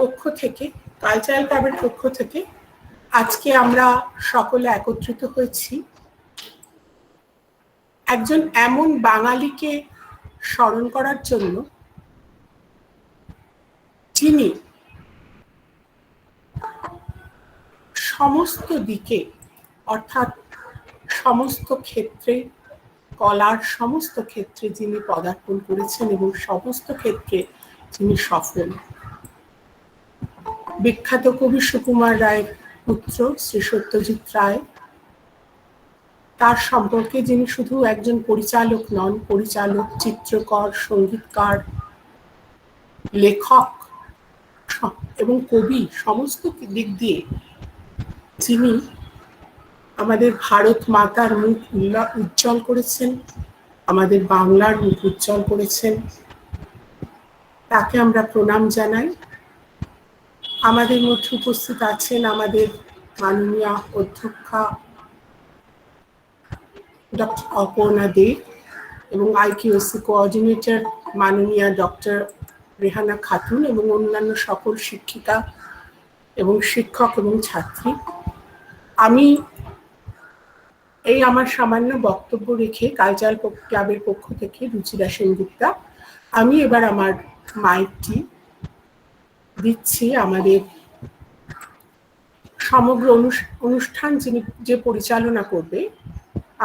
পক্ষ থেকে, কালচারাল ক্লাবের পক্ষ থেকে আজকে আমরা সকলে একত্রিত হয়েছি একজন এমন বাঙালিকে স্মরণ করার জন্য, যিনি সমস্ত দিকে অর্থাৎ সমস্ত ক্ষেত্রে, কলার সমস্ত ক্ষেত্রে যিনি পদার্পণ করেছেন এবং সমস্ত ক্ষেত্রে যিনি সফল। বিখ্যাত কবি সুকুমার রায়ের পুত্র শ্রী সত্যজিৎ রায়, তার সম্পর্কে যিনি শুধু একজন পরিচালক নন, পরিচালক, চিত্রকর, সঙ্গীতকার, লেখক এবং কবি, সমস্ত দিক দিয়ে যিনি আমাদের ভারত মাতার মুখ উজ্জ্বল করেছেন, আমাদের বাংলার মুখ উজ্জ্বল করেছেন, তাকে আমরা প্রণাম জানাই। আমাদের মধ্যে উপস্থিত আছেন আমাদের মাননীয় অধ্যক্ষা ডক্টর অপর্ণা দে এবং আইকিউএসসি কোঅর্ডিনেটর মাননীয় ডক্টর রেহানা খাতুন এবং অন্যান্য সকল শিক্ষিকা এবং শিক্ষক এবং ছাত্রী। আমি এই আমার সামান্য বক্তব্য রেখে কালচারাল ক্লাবের পক্ষ থেকে রুচিরা সেনগুপ্তা, আমি এবার আমার মাইকটি দিচ্ছি আমাদের সমগ্র অনুষ্ঠান যে পরিচালনা করবে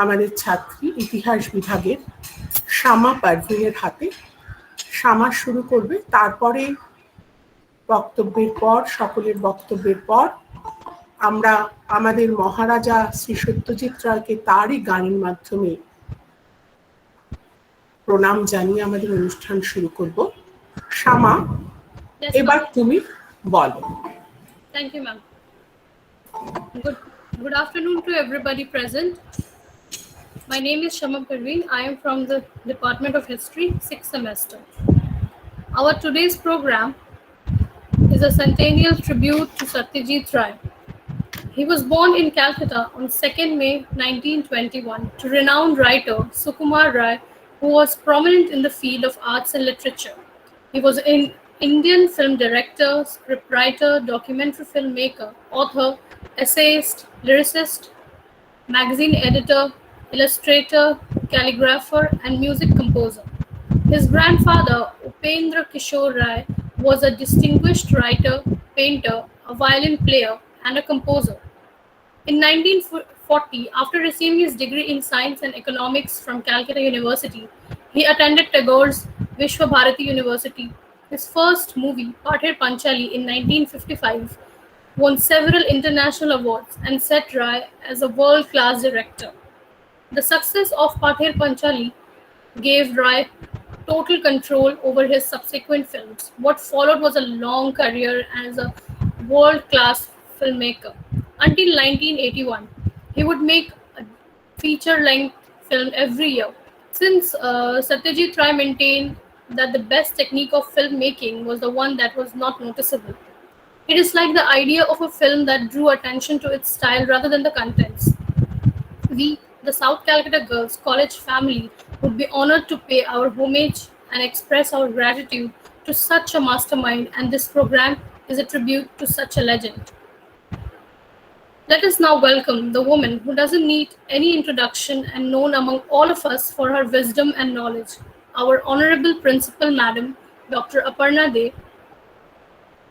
আমাদের ছাত্রী, ইতিহাস বিভাগের শামা পারভিনের হাতে। শামা শুরু করবে, তারপরে বক্তব্যের পর, সকলের বক্তব্যের পর আমরা আমাদের মহারাজা শ্রী সত্যজিৎ রায়কে তারই গানের মাধ্যমে প্রণাম জানিয়ে আমাদের অনুষ্ঠান শুরু করব। শামা, এবার তুমি বলো। Thank you, ma'am. Good afternoon to everybody present. My name is Shama Parveen. I am from the Department of History, 6th semester. Our today's program is a centennial tribute to Satyajit Ray. He was born in Calcutta on 2nd May 1921 to renowned writer Sukumar Ray, who was prominent in the field of arts and literature. He was an Indian film director, scriptwriter, documentary filmmaker, author, essayist, lyricist, magazine editor, illustrator, calligrapher, and music composer. His grandfather, Upendra Kishore Ray, was a distinguished writer, painter, a violin player, and a composer. In 1940, after receiving his degree in science and economics from Calcutta University, he attended Tagore's Vishwa Bharati University. His first movie, Pather Panchali, in 1955, won several international awards and set Ray as a world-class director. The success of Pather Panchali gave Ray total control over his subsequent films. What followed was a long career as a world-class filmmaker. Until 1981, he would make a feature-length film every year. Since Satyajit Ray maintained that the best technique of filmmaking was the one that was not noticeable. It is like the idea of a film that drew attention to its style rather than the contents. We, the South Calcutta Girls College family, would be honored to pay our homage and express our gratitude to such a mastermind, and this program is a tribute to such a legend. Let us now welcome the woman who doesn't need any introduction and known among all of us for her wisdom and knowledge, our Honorable Principal Madam, Dr. Aparna De.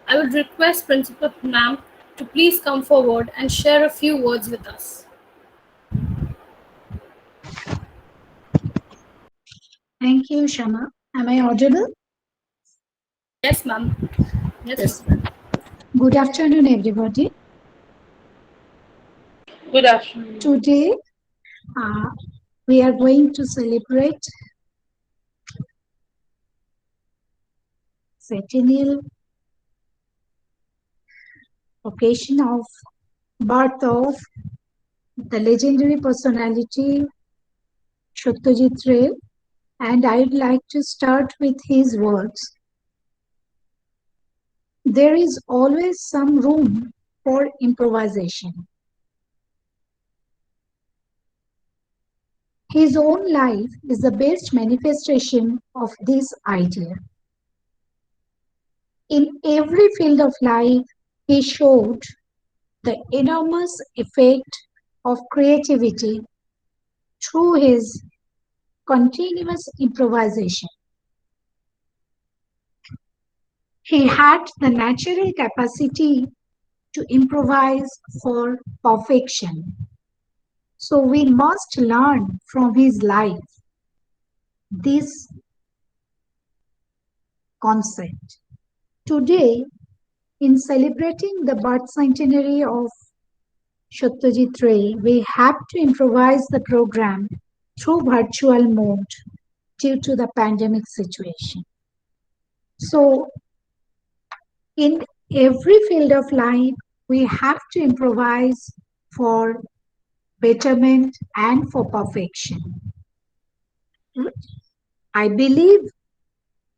I would request Principal Ma'am to please come forward and share a few words with us. Thank you, Shama. Am I audible? Yes, ma'am. Yes. Good afternoon, everybody. Good afternoon. Today, we are going to celebrate centennial occasion of birth of the legendary personality Satyajit Ray, and I'd like to start with his words. There is always some room for improvisation. His own life is the best manifestation of this idea. In every field of life, he showed the enormous effect of creativity through his continuous improvisation. He had the natural capacity to improvise for perfection. So we must learn from his life this concept. Today, in celebrating the birth centenary of Satyajit Ray, we have to improvise the program through virtual mode due to the pandemic situation. So, in every field of life, we have to improvise for betterment and for perfection. I believe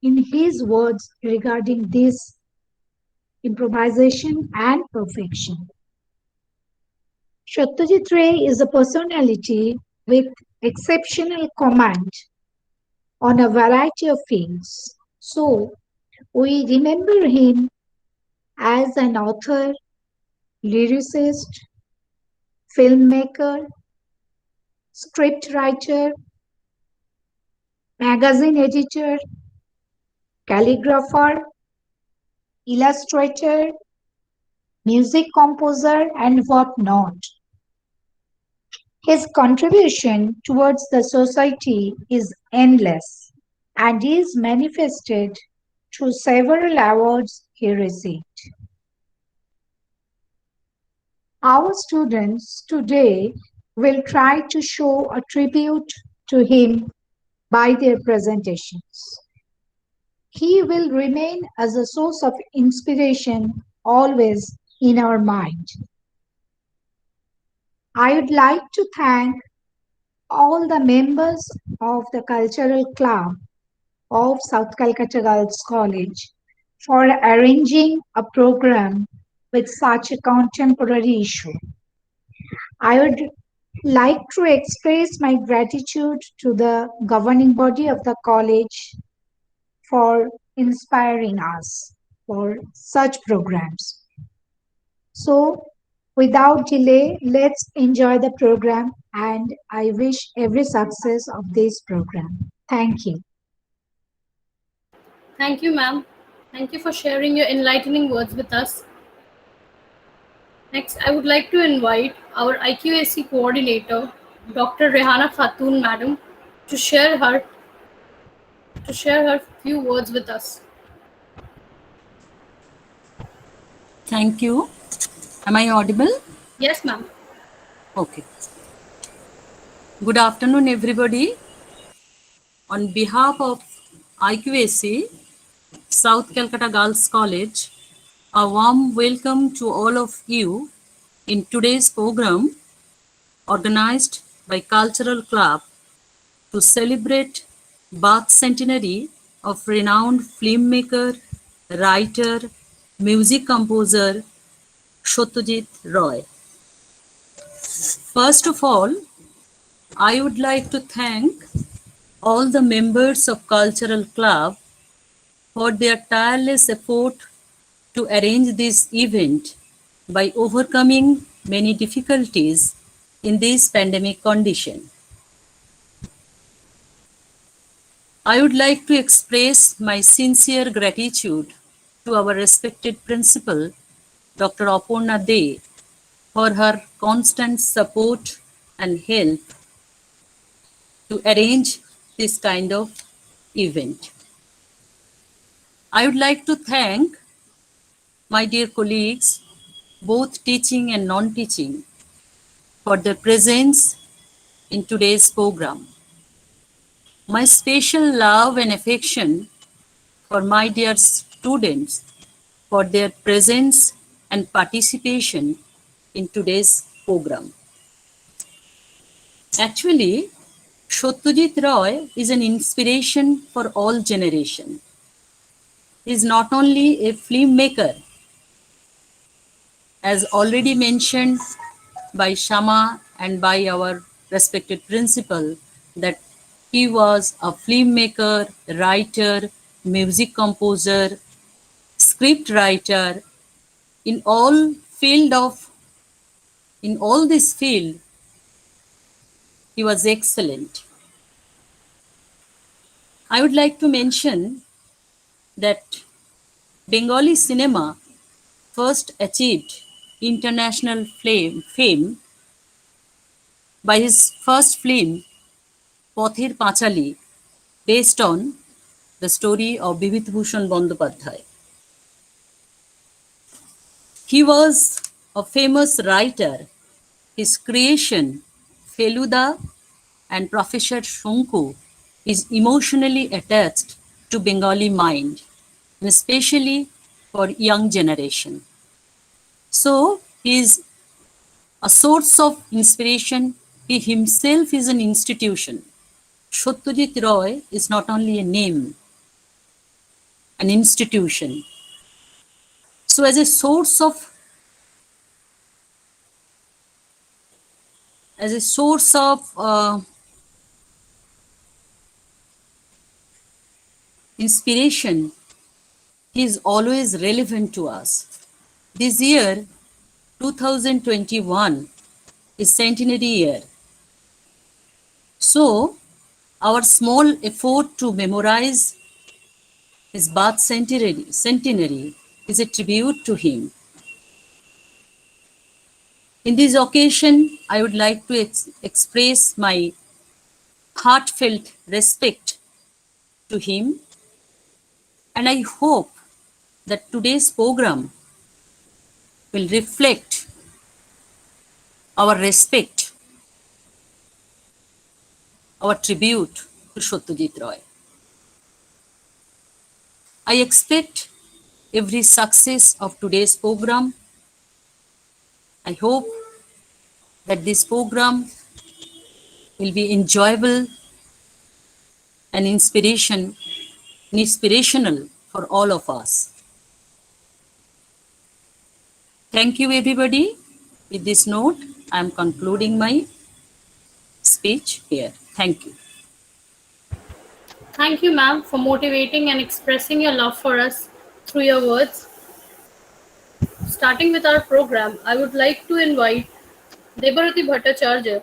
in his words regarding this improvisation and perfection. Satyajit Ray is a personality with exceptional command on a variety of fields. So, we remember him as an author, lyricist, filmmaker, scriptwriter, magazine editor, calligrapher, illustrator, music composer, and whatnot. His contribution towards the society is endless and is manifested through several awards he received. Our students today will try to show a tribute to him by their presentations. He will remain as a source of inspiration always in our mind. I would like to thank all the members of the Cultural Club of South Calcutta Girls College for arranging a program with such a contemporary issue. I would like to express my gratitude to the governing body of the college for inspiring us for such programs. So, without delay, let's enjoy the program, and I wish every success of this program. Thank you. Thank you, ma'am. Thank you for sharing your enlightening words with us. Next, I would like to invite our IQAC coordinator, Dr. Rehana Khatun, madam, to share her few words with us. Thank you. Am I audible? Yes, ma'am. Okay. Good afternoon, everybody. On behalf of IQAC, South Calcutta Girls College, a warm welcome to all of you in today's program organized by Cultural Club to celebrate birth centenary of renowned filmmaker, writer, music composer Satyajit Ray. First of all, I would like to thank all the members of Cultural Club for their tireless effort to arrange this event by overcoming many difficulties in this pandemic condition. I would like to express my sincere gratitude to our respected principal, Dr. Aparna De, for her constant support and help to arrange this kind of event. I would like to thank my dear colleagues, both teaching and non-teaching, for their presence in today's program. My special love and affection for my dear students for their presence and participation in today's program. Actually, Satyajit Ray is an inspiration for all generations. He is not only a filmmaker, as already mentioned by Shama and by our respected principal, that he was a filmmaker, writer, music composer, script writer, in all this field, he was excellent. I would like to mention that Bengali cinema first achieved international fame by his first film, Pothir Pachali, based on the story of Bibhitibhushan Bandopadhyay. He was a famous writer. His creation, Feluda and Professor Shonku, is emotionally attached to Bengali mind, and especially for young generation. So he is a source of inspiration. He himself is an institution. Satyajit Roy is not only a name, an institution. So as a source of inspiration, he is always relevant to us. This year, 2021, is centenary year. So, our small effort to memorize his birth centenary is a tribute to him. In this occasion, I would like to express my heartfelt respect to him, and I hope that today's program will reflect our respect, our tribute to Satyajit Roy. I expect every success of today's program. I hope that this program will be enjoyable and inspirational for all of us. Thank you, everybody. With this note, I am concluding my speech here. Thank you. Thank you, ma'am, for motivating and expressing your love for us through your words. Starting with our program, I would like to invite Debarati Bhattacharya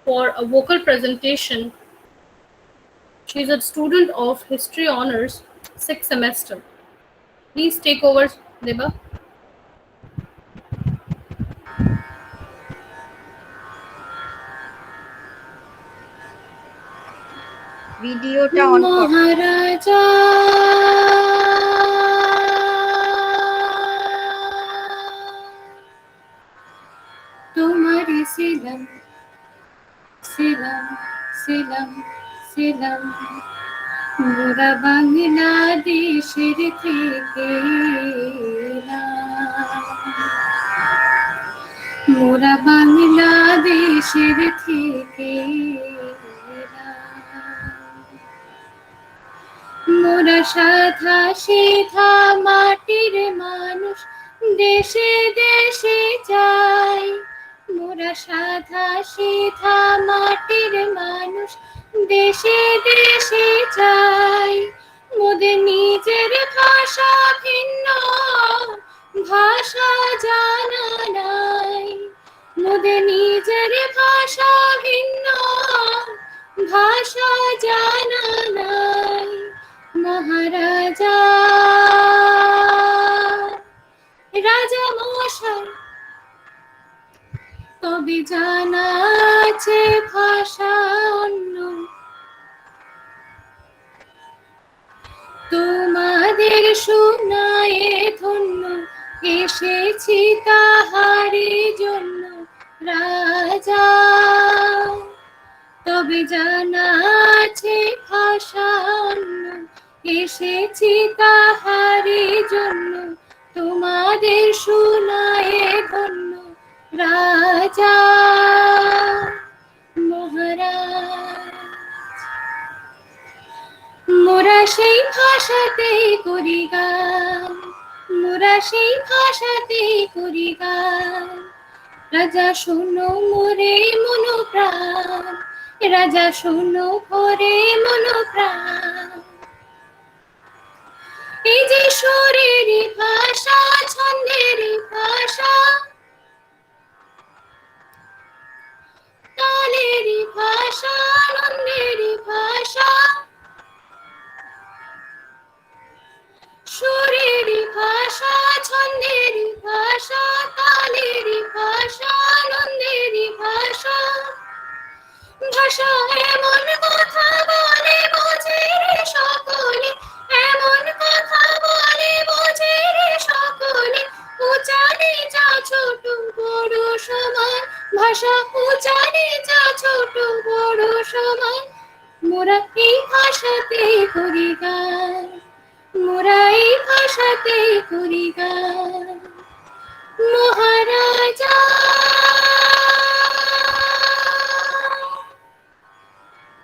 for a vocal presentation. She is a student of History Honors, 6th semester. Please take over, Deba. ভিডিওটা on করো মহারাজা তোমারি ছিলাম ছিলাম ছিলাম ছিলাম মোরা বাংলাদেশের থেকে মোরা বাংলাদেশের থেকে মোরা সাধা সিধা মাটির মানুষ দেশে দেশে যাই মোরা সাধা সিধা মাটির মানুষ দেশে দেশে যাই মোদের নিজের ভাষা ভিন্ন ভাষা জানা নাই মোদের নিজের ভাষা ভিন্ন ভাষা জানা নাই মহারাজা রাজা মশাই তবে জানা আছে ভাষা অন্য তোমাদের শোনায় ধন্য এসেছি তাহারে জন্য রাজা তবে জানা আছে ভাষা অন্য এসেছি তাহারে জন্য তোমাদের শোনায় ধন্য রাজা মহারাজ মোরা সেই ভাষাতে করি গান মোরা সেই ভাষাতে করি গান রাজা শোনো মোরে মনোপ্রাণ রাজা শোনো ভরে মনোপ্রাণ এই যে শরীর ভাষা আনন্দেরই ভাষা ভাষা এমন কথা বলে বোঝে রে সকলে এমন কথা বলে বোঝে রে সকলে উঁচা নিচা ছোট বড় সমান ভাষা উঁচা নিচা ছোট বড় সমান মোরা এই ভাষাতে করি গান মোরা এই ভাষাতে করি গান মহারাজা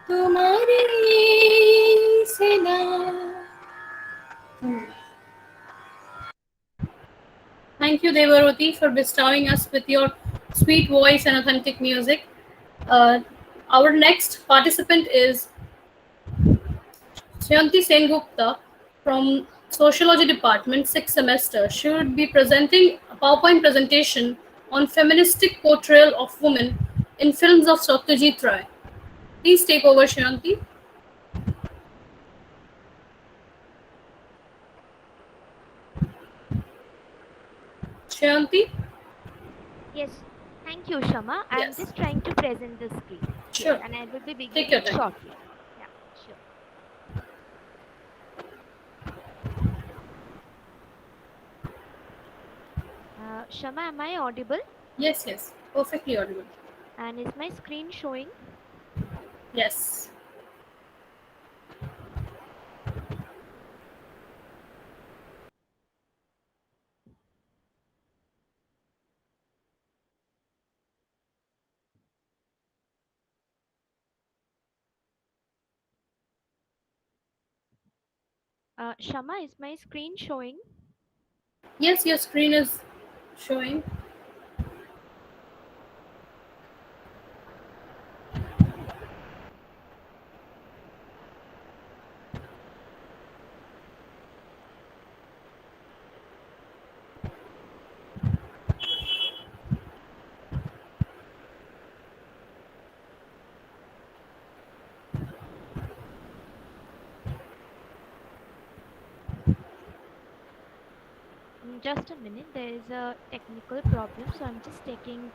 তোমার এই সেনা Thank you, Devaroti, for bestowing us with your sweet voice and authentic music. Our next participant is Shriyanti Sengupta from Sociology Department, 6th semester. She would be presenting a PowerPoint presentation on feministic portrayal of women in films of Satyajit Ray. Please take over, Shriyanti. Shriyanti? Yes, thank you, Shama. I'm Yes. just trying to present the screen. Sure. And I will be Take beginning your time. shortly. Yeah, sure. Shama, am I audible? Yes, yes. Perfectly audible. And is my screen showing? Yes. Shama, is my screen showing? Yes, your screen is showing. Just a minute. There is a technical problem, so I'm just taking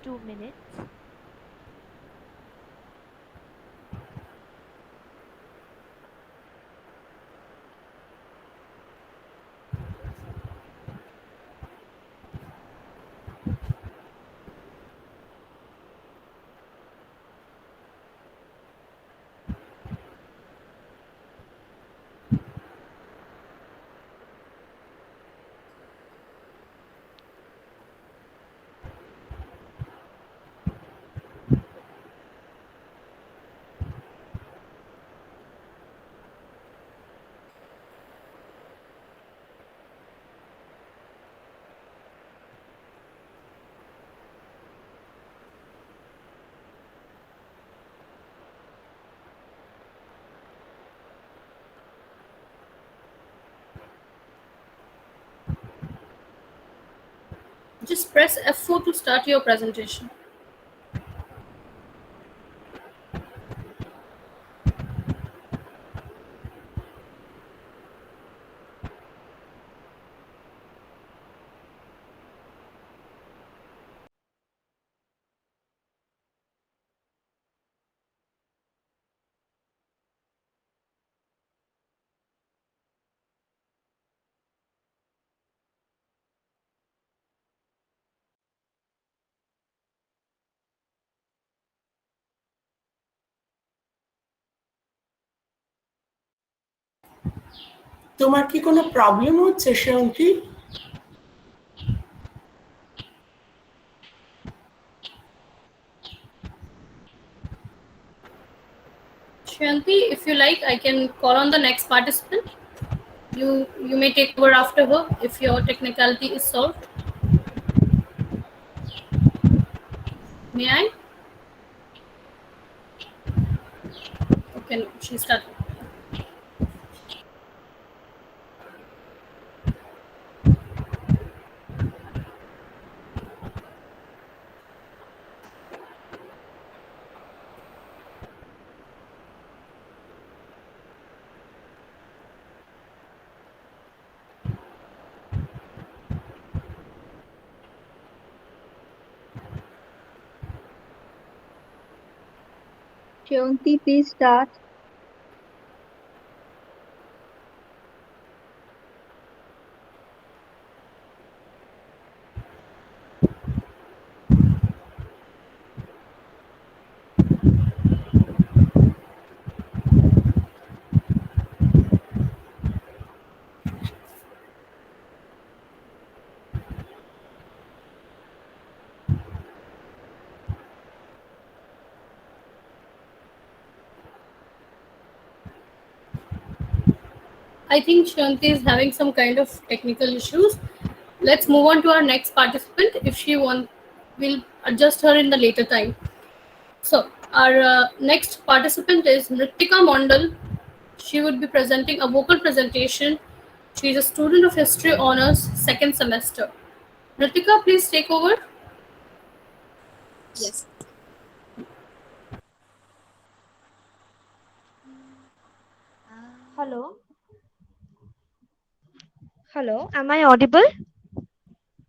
2 minutes. Just press F4 to start your presentation. তোমার কি কোনো problem হচ্ছে শ্রেয়ন্তী? Shriyanti, if you like, I can call on the next participant. You may take over after her if your technicality is solved. May I? Okay, no, she started. Shreyanti, please start. I think Shanti is having some kind of technical issues. Let's move on to our next participant. If she wants, we'll adjust her in the later time. So, our next participant is Nritika Mondal. She would be presenting a vocal presentation. She is a student of History Honors, second semester. Nritika, please take over. Yes. Hello. Hello. Am I audible?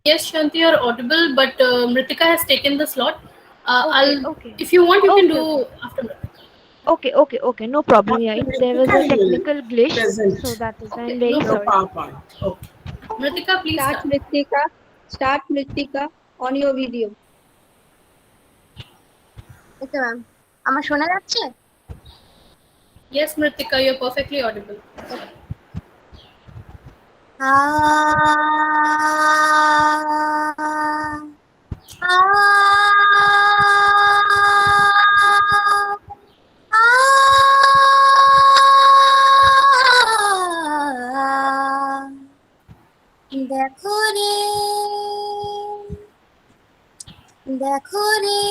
Yes, Shanti, you're audible, but Mritika has taken the slot. Okay. If you want, you can Okay. do after Mritika. Okay. No problem. Yeah, After there was a Ritika, you will technical glitch, so present that is. Okay, I'm no very your sorry. problem. PowerPoint. Okay. Mritika, please Start start. Mritika. Start Mritika on your video. Okay ma'am আমার শোনা যাচ্ছে Yes, Mritika, you're perfectly audible. দেখো রে দেখো রে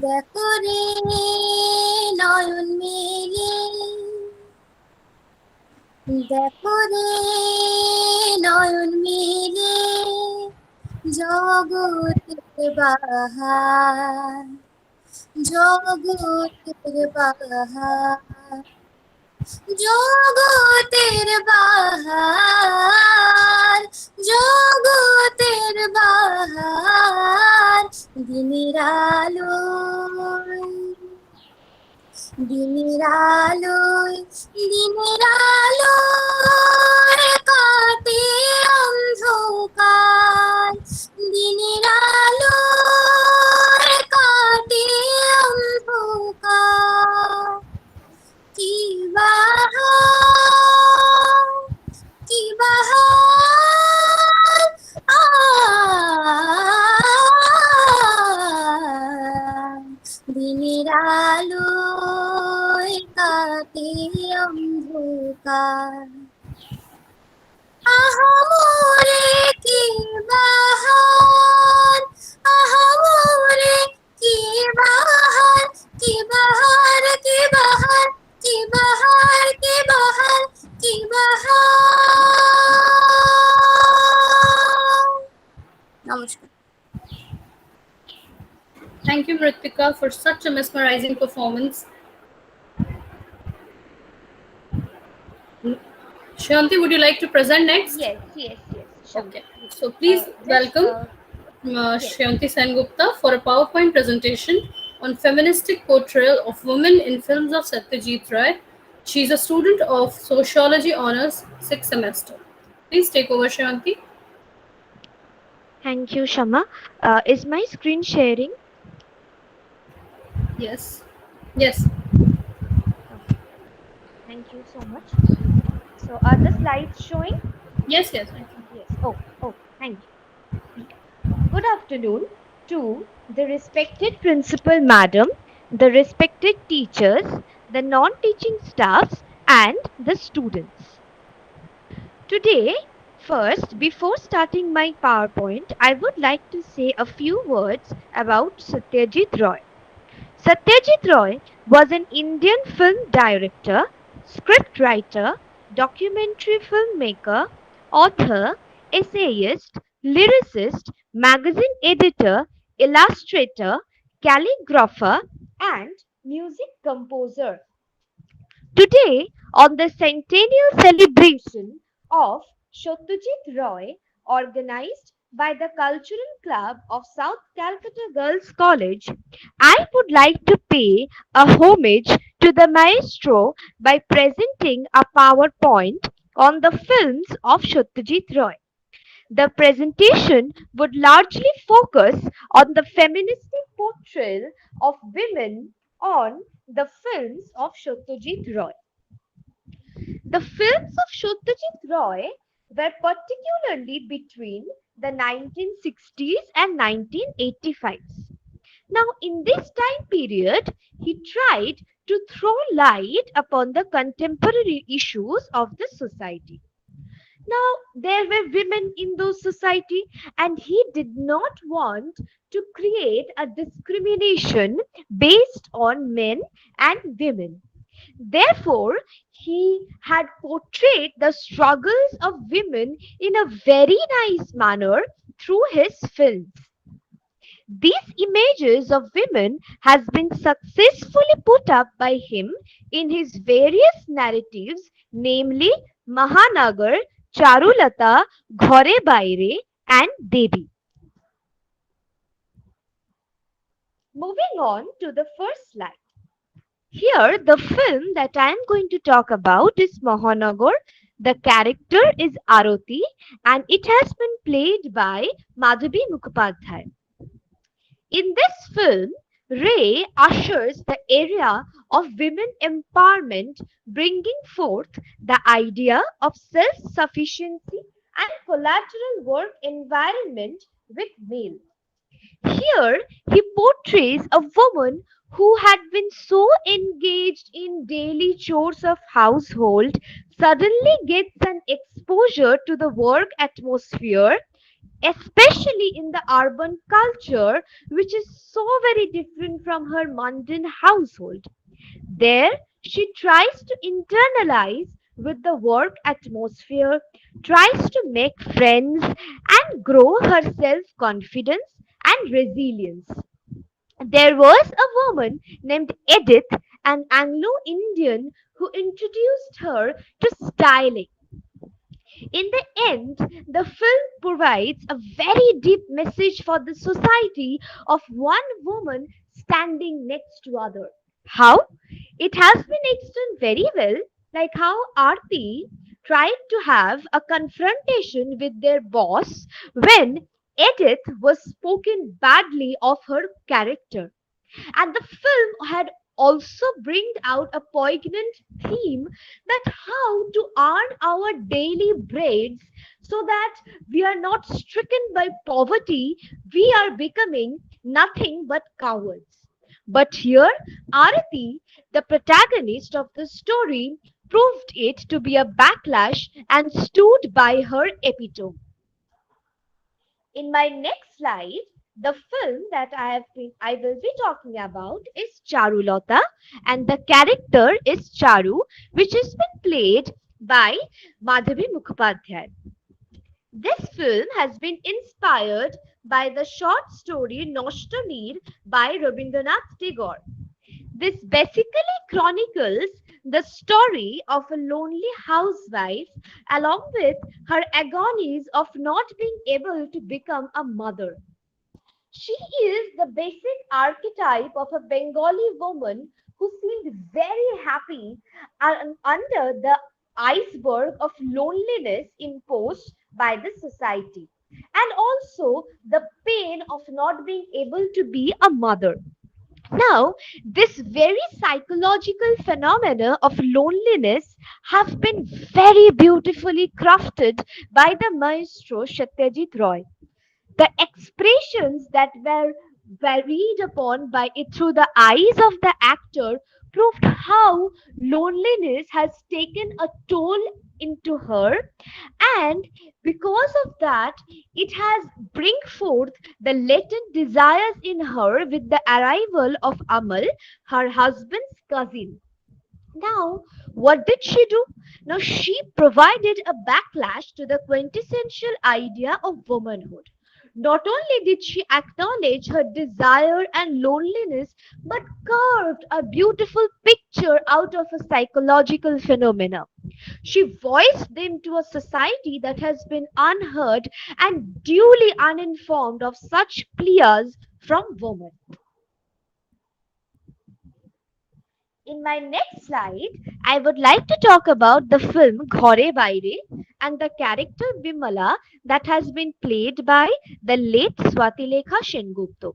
দেখো রে নয়ন মেলে দেখো রে নয়ন মেলে জগতের বাহার জগতের বাহার জগতের বাহার জগতের বাহার দিনের আলোয় দিনের আলোয় দিনের আলোয় কাটে অন্ধকার দিনের আলোয় কাটে অন্ধকার কি বাহার কি বাহার দিনের আলোয় কাটে অন্ধকার আহামরে কি বাহার আহামরে কি বাহার কি বাহার কি বাহার কি বাহার কি বাহার কি বাহার নমস্কার Thank you, Mritika, for such a mesmerizing performance. Shanti, would you like to present next? Yes. Sure. Okay. So please welcome yes. Shanti Sengupta for a PowerPoint presentation on feministic portrayal of women in films of Satyajit Ray. She is a student of Sociology Honors, sixth semester. Please take over, Shanti. Thank you, Shama. Is my screen sharing? Yes. Yes. Thank you so much. So are the slides showing? Yes. I can. Yes. Oh, thank you. Good afternoon to the respected principal madam, the respected teachers, the non-teaching staffs, and the students. Today, first, before starting my PowerPoint, I would like to say a few words about Satyajit Roy. Satyajit Roy was an Indian film director, scriptwriter, documentary filmmaker, author, essayist, lyricist, magazine editor, illustrator, calligrapher, and music composer. Today, on the centennial celebration of Satyajit Roy, organized by the Cultural Club of South Calcutta Girls College, I would like to pay a homage to the maestro by presenting a PowerPoint on the films of Satyajit Roy. The presentation would largely focus on the feministic portrayal of women on the films of Satyajit Roy. The films of Satyajit Roy were particularly between the 1960s and 1985s. Now, in this time period, he tried to throw light upon the contemporary issues of the society. Now, there were women in those society, and he did not want to create a discrimination based on men and women. Therefore, he had portrayed the struggles of women in a very nice manner through his films. These images of women has been successfully put up by him in his various narratives, namely Mahanagar, Charulata, Ghore Baire, and Devi. Moving on to the first slide. Here, the film that I am going to talk about is Mahanagar. The character is Arati, and it has been played by Madhabi Mukhopadhyay. In this film, Ray ushers the era of women empowerment, bringing forth the idea of self-sufficiency and collateral work environment with male. Here, he portrays a woman who had been so engaged in daily chores of household suddenly gets an exposure to the work atmosphere, especially in the urban culture, which is so very different from her mundane household. There, she tries to internalize with the work atmosphere, tries to make friends, and grow her self confidence and resilience. There was a woman named Edith, an Anglo Indian, who introduced her to styling. In the end, the film provides a very deep message for the society of one woman standing next to other. How? It has been explained very well, like how Aarti tried to have a confrontation with their boss when Edith was spoken badly of her character. And the film had also bring out a poignant theme that how to earn our daily breads so that we are not stricken by poverty, we are becoming nothing but cowards. But here, Arati, the protagonist of the story, proved it to be a backlash and stood by her epitome. In my next slide, the film that I will be talking about is Charulata, and the character is Charu, which has been played by Madhavi Mukhopadhyay. This film has been inspired by the short story Noshtamir by Rabindranath Tagore. This basically chronicles the story of a lonely housewife along with her agonies of not being able to become a mother. She is the basic archetype of a Bengali woman who seemed very happy under the iceberg of loneliness imposed by the society, and also the pain of not being able to be a mother. Now, this very psychological phenomena of loneliness have been very beautifully crafted by the maestro Satyajit Roy. The expressions that were varied upon by it through the eyes of the actor proved how loneliness has taken a toll into her, and because of that it has bring forth the latent desires in her with the arrival of Amal, her husband's cousin. Now, what did she do? Now, she provided a backlash to the quintessential idea of womanhood. Not only did she acknowledge her desire and loneliness, but carved a beautiful picture out of a psychological phenomena. She voiced them to a society that has been unheard and duly uninformed of such pleas from women. In my next slide, I would like to talk about the film Ghore Baire and the character Bimala that has been played by the late Swatilekha Sengupta.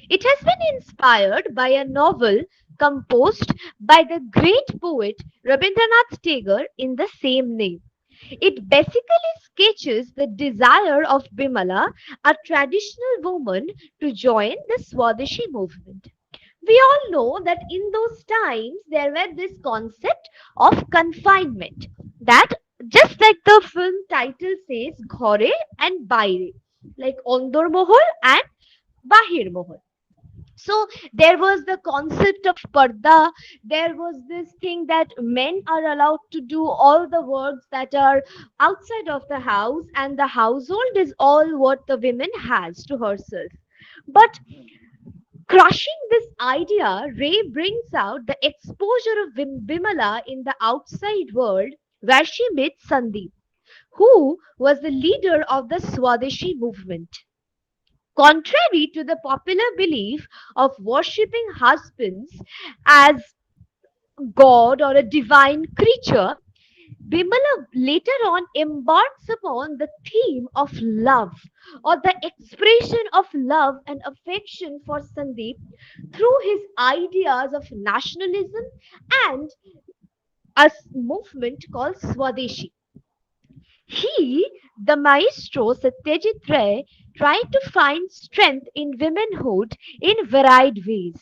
It has been inspired by a novel composed by the great poet Rabindranath Tagore in the same name. It basically sketches the desire of Bimala, a traditional woman, to join the Swadeshi movement. We all know that in those times there were this concept of confinement, that just like the film title says, Ghore and Baire, like Ondor Mohol and Bahir Mohol. So there was the concept of parda. There was this thing that men are allowed to do all the works that are outside of the house, and the household is all what the woman has to herself. But crushing this idea, Ray brings out the exposure of Bimala in the outside world, where she meets Sandeep, who was the leader of the Swadeshi movement. Contrary to the popular belief of worshipping husbands as God or a divine creature, Bimala later on embarks upon the theme of love, or the expression of love and affection for Sandeep through his ideas of nationalism and a movement called Swadeshi. He, the maestro Satyajit Ray, tried to find strength in womanhood in varied ways.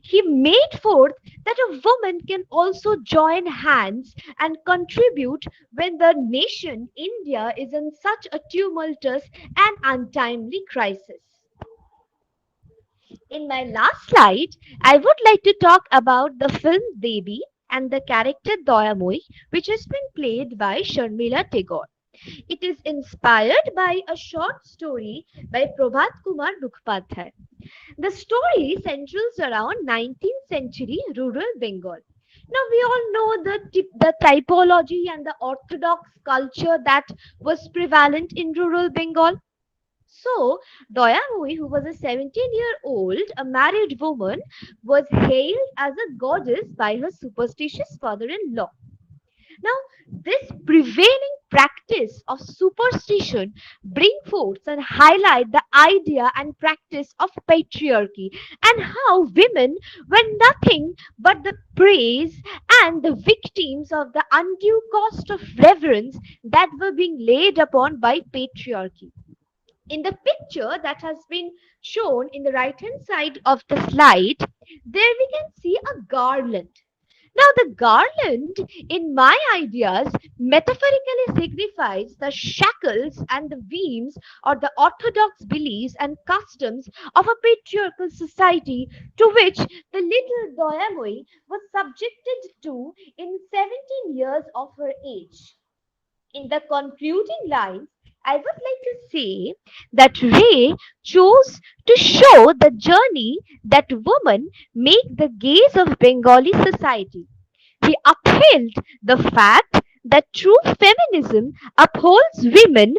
He made forth that a woman can also join hands and contribute when the nation, India, is in such a tumultuous and untimely crisis. In my last slide, I would like to talk about the film Devi and the character Doyamoi, which has been played by Sharmila Tagore. It is inspired by a short story by Prabhat Kumar Mukhopadhyay. The story centers around 19th century rural Bengal. Now we all know the typology and the orthodox culture that was prevalent in rural Bengal. So Doyamoi, who was a 17-year-old, a married woman, was hailed as a goddess by her superstitious father-in-law. Now, this prevailing practice of superstition bring forth and highlight the idea and practice of patriarchy, and how women were nothing but the praise and the victims of the undue cost of reverence that were being laid upon by patriarchy. In the picture that has been shown in the right hand side of the slide, there we can see a garland. Now, the garland, in my ideas, metaphorically signifies the shackles and the weaves, or the orthodox beliefs and customs of a patriarchal society to which the little Doyamoi was subjected to in 17 years of her age. In the concluding lines, I would like to say that Ray chose to show the journey that women make the gaze of Bengali society. He upheld the fact that true feminism upholds women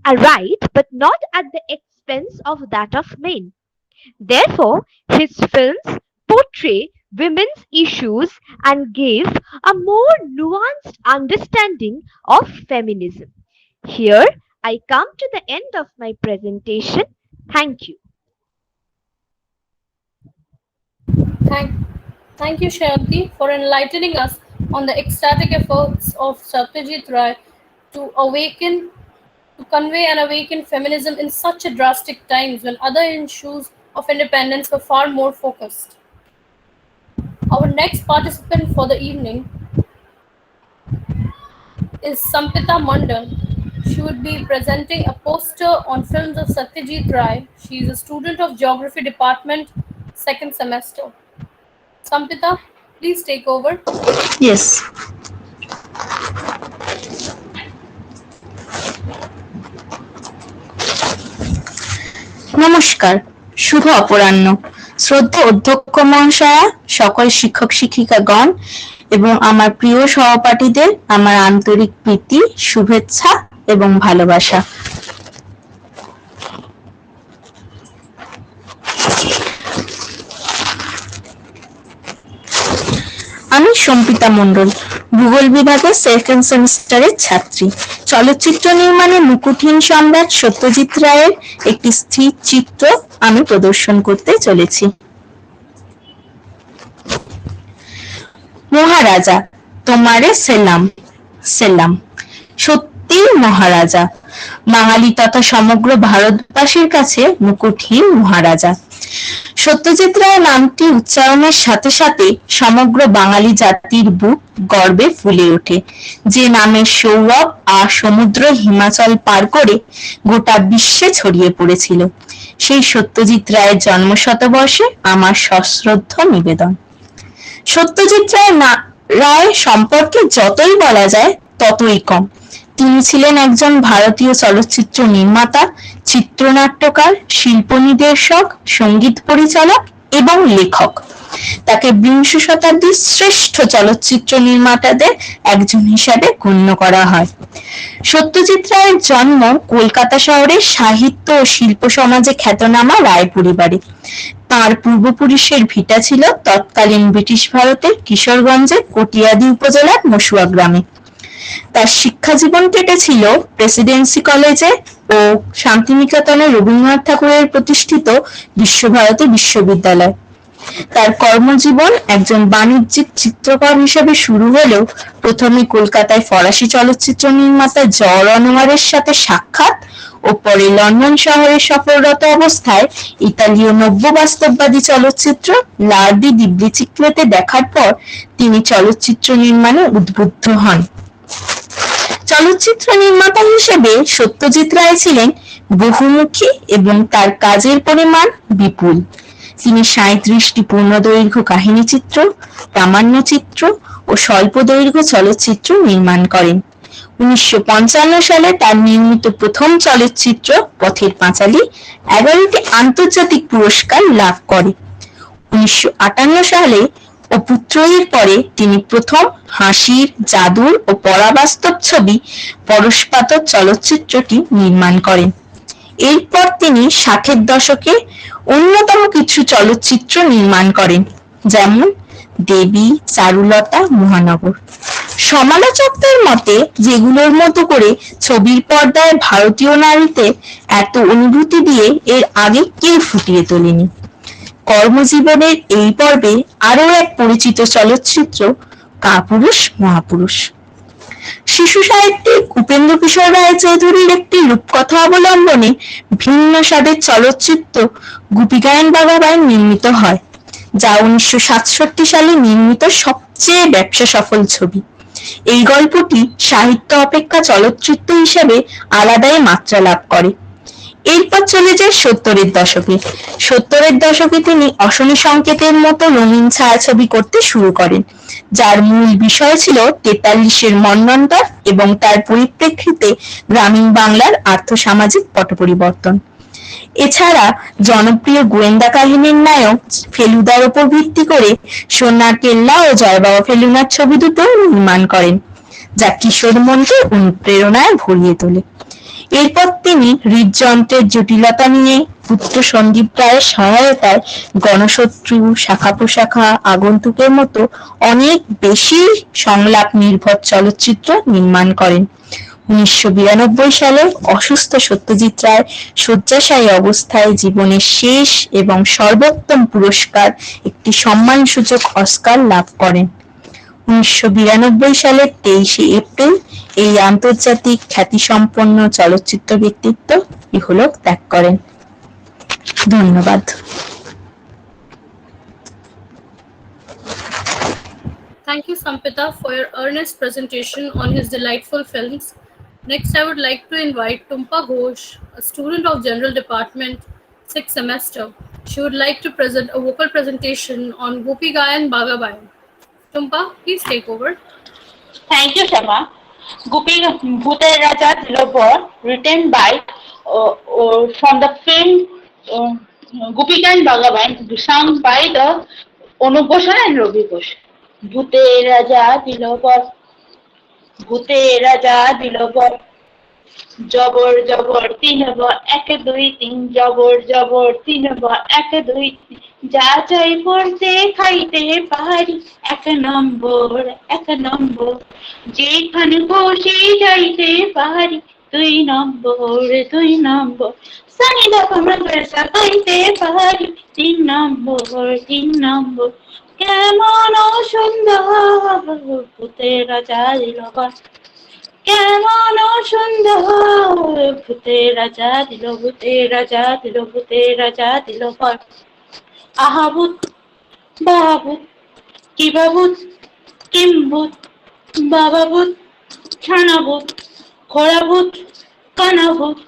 a right, but not at the expense of that of men. Therefore, his films portray women's issues and give a more nuanced understanding of feminism. Here, I come to the end of my presentation. Thank you. Thank you, Shanti, for enlightening us on the ecstatic efforts of Satyajit Ray to convey and awaken feminism in such a drastic times when other issues of independence were far more focused. Our next participant for the evening is Sampita Mandan. She would be presenting a poster on films of Satyajit Ray. She is a student of Geography Department, second semester. Sampita, please take over. Yes. নমস্কার, শুভ অপরাহ্ন। শ্রদ্ধা অধ্যক্ষ মহাশয়া, সকল শিক্ষক শিক্ষিকাগণ এবং আমার প্রিয় সহপাঠীদের আমার আন্তরিক প্রীতি, শুভেচ্ছা এবং ভালোবাসা। আমি সম্পিতা মণ্ডল, ভূগোল বিভাগের সেকেন্ড সেমিস্টারের ছাত্রী। চলচ্চিত্র নির্মাণে মুকুটহীন সম্রাট সত্যজিৎ রায়ের একটি স্থির চিত্র আমি প্রদর্শন করতে চলেছি। মহারাজা, তোমারে সেলাম সেলাম। সত্যি মহারাজা, বাঙালি তথা সমগ্র ভারতবাসীর কাছে মুকুটহীন মহারাজা। সত্যজিৎ রায় নামটি উচ্চারণের সাথে সাথে সমগ্র বাঙালি জাতির বুক গর্বে ফুলে ওঠে। যে নামের সৌরভ আর সমুদ্র হিমাচল পার করে গোটা বিশ্বে ছড়িয়ে পড়েছিল, সেই সত্যজিৎ রায়ের জন্মশতবর্ষে আমার সশ্রদ্ধ নিবেদন। সত্যজিৎ রায় সম্পর্কে যতই বলা যায় ততই কম। তিনি ছিলেন একজন ভারতীয় চলচ্চিত্র নির্মাতা, চিত্রনাট্যকার, শিল্প নির্দেশক, সঙ্গীত পরিচালক এবং লেখক। তাকে বিংশ শতাব্দীর শ্রেষ্ঠ চলচ্চিত্র নির্মাতাদের একজন হিসাবে গণ্য করা হয়। সত্যজিৎ রায়ের জন্ম কলকাতা শহরের সাহিত্য ও শিল্প সমাজে খ্যাতনামা রায় পরিবারে। তাঁর পূর্বপুরুষের ভিটা ছিল তৎকালীন ব্রিটিশ ভারতের কিশোরগঞ্জের কটিয়াদি উপজেলার মসুয়া গ্রামে। তার শিক্ষা জীবন কেটেছিল প্রেসিডেন্সি কলেজে ও শান্তিনিকেতনে রবীন্দ্রনাথ ঠাকুরের প্রতিষ্ঠিত বিশ্বভারতী বিশ্ববিদ্যালয়। তার কর্মজীবন একজন বাণিজ্যিক চিত্রকর হিসেবে শুরু হলেও প্রথমে কলকাতায় ফরাসি চলচ্চিত্র নির্মাতা জর আনোয়ারের সাথে সাক্ষাৎ ও পরে লন্ডন শহরে সফররত অবস্থায় ইতালীয় নব্য বাস্তববাদী চলচ্চিত্র লার্দি দি ব্রিচিক্লেতে দেখার পর তিনি চলচ্চিত্র নির্মাণে উদ্বুদ্ধ হন। চলচ্চিত্র নির্মাতা হিসেবে সত্যজিৎ রায় ছিলেন বহুমুখী এবং তার কাজের পরিমাণ বিপুল। তিনি ৩৭টি পূর্ণদৈর্ঘ্য কাহিনীচিত্র, প্রামাণ্যচিত্র ও স্বল্প দৈর্ঘ্য চলচ্চিত্র নির্মাণ করেন। ১৯৫৫ সালে তার নির্মিত প্রথম চলচ্চিত্র পথের পাঁচালী ১১টি আন্তর্জাতিক পুরস্কার লাভ করে। ১৯৫৮ সালে ও পুত্রয়ীর পরে তিনি প্রথম হাসির, জাদুর ও পরাবাস্তব ছবি পরশপাথর চলচ্চিত্রটি নির্মাণ করেন। এরপর তিনি ৬০-এর দশকে অন্যতম কিছু চলচ্চিত্র নির্মাণ করেন, যেমন দেবী, চারুলতা, মহানগর। সমালোচকদের মতে যেগুলোর মতো করে ছবির পর্দায় ভারতীয় নারীতে এত অনুভূতি দিয়ে এর আগে কেউ ফুটিয়ে তোলেনি। কর্মজীবনের এই পর্বে আরো এক পরিচিত চলচ্চিত্র কাপুরুষ মহাপুরুষ। শিশু সাহিত্যিক উপেন্দ্র কিশোর রায়চৌধুরীর একটি রূপকথা অবলম্বনে ভিন্ন স্বাদের চলচ্চিত্র গোপীগায়েন বাঘাবাই নির্মিত হয়, যা ১৯৬৭ সালে নির্মিত সবচেয়ে ব্যবসা সফল ছবি। এই গল্পটি সাহিত্য অপেক্ষা চলচ্চিত্র হিসেবে আলাদাই মাত্রা লাভ করে। এরপর চলে যায় ৭০-এর দশকে। ৭০-এর দশকে তিনি অশনি সংকেতের মতো রঙিন ছায়াছবি করতে শুরু করেন, যার মূল বিষয় ছিল ৪৩-এর মন্বন্তর এবং তার পরিপ্রেক্ষিতে গ্রামীণ বাংলার আর্থসামাজিক পটপরিবর্তন। এছাড়া জনপ্রিয় গোয়েন্দা কাহিনীর নায়ক ফেলুদার উপর ভিত্তি করে সোনার কেল্লা ও জয় বাবা ফেলুদার ছবি দুটো নির্মাণ করেন, যা কিশোর মনকে অনুপ্রেরণায় ভরিয়ে তোলে। এরপর তিনি হৃদযন্ত্রের জটিলতা নিয়ে পুত্র সন্দীপ রায়ের সহায়তায় গণশত্রু, শাখা প্রশাখা, আগন্তুকের মতো অনেক বেশি সংলাপ নির্ভর চলচ্চিত্র নির্মাণ করেন। ১৯৯২ সালে অসুস্থ সত্যজিৎ রায় শয্যাশায়ী অবস্থায় জীবনের শেষ এবং সর্বোত্তম পুরস্কার একটি সম্মানসূচক অস্কার লাভ করেন। ১৯৯২ সালের ২৩শে এপ্রিল এই আন্তর্জাতিক খ্যাতিসম্পন্ন চলচ্চিত্র ব্যক্তিত্ব ইহলোক ত্যাগ করেন। ধন্যবাদ। Thank you, Sampita, for your earnest presentation on his delightful films. Next, I would like to invite Tumpa Ghosh, a student of General Department, 6th semester. She would like to present a vocal presentation on Gopi Gayan Bagabai. Tumpa, please take over. Thank you, Shama. Gopi Bhuter Raja Dilopur, written by from the film Gopika and Bhagavan, sung by the Anup Ghoshal and Ravi Ghosh. ভূতের রাজা দিল বর, ভূতের রাজা দিল বর, জবর জবর তিন বর, এক দুই তিন, জবর জবর তিন বর, এক দুই তিন, যা চাই পড়তে খাইতে পারি, এক নম্বর এক নম্বর, যেখানে বসে যাইতে পারি, দুই নম্বর দুই নম্বর, সানি দা মাদ্রাসা পাইতে পারি, তিন নম্বর তিন নম্বর, কেমন সুন্দর ভূতের রাজা দিল বর, কেমন সুন্দর ভূতের রাজা দিল, ভূতের রাজা দিল, ভূতের রাজা দিল বর, আহা ভূত বাহা ভূত, কিবা ভূত কিম ভূত, বাবা ভূত ছানা ভূত, খোড়া ভূত কানা ভূত,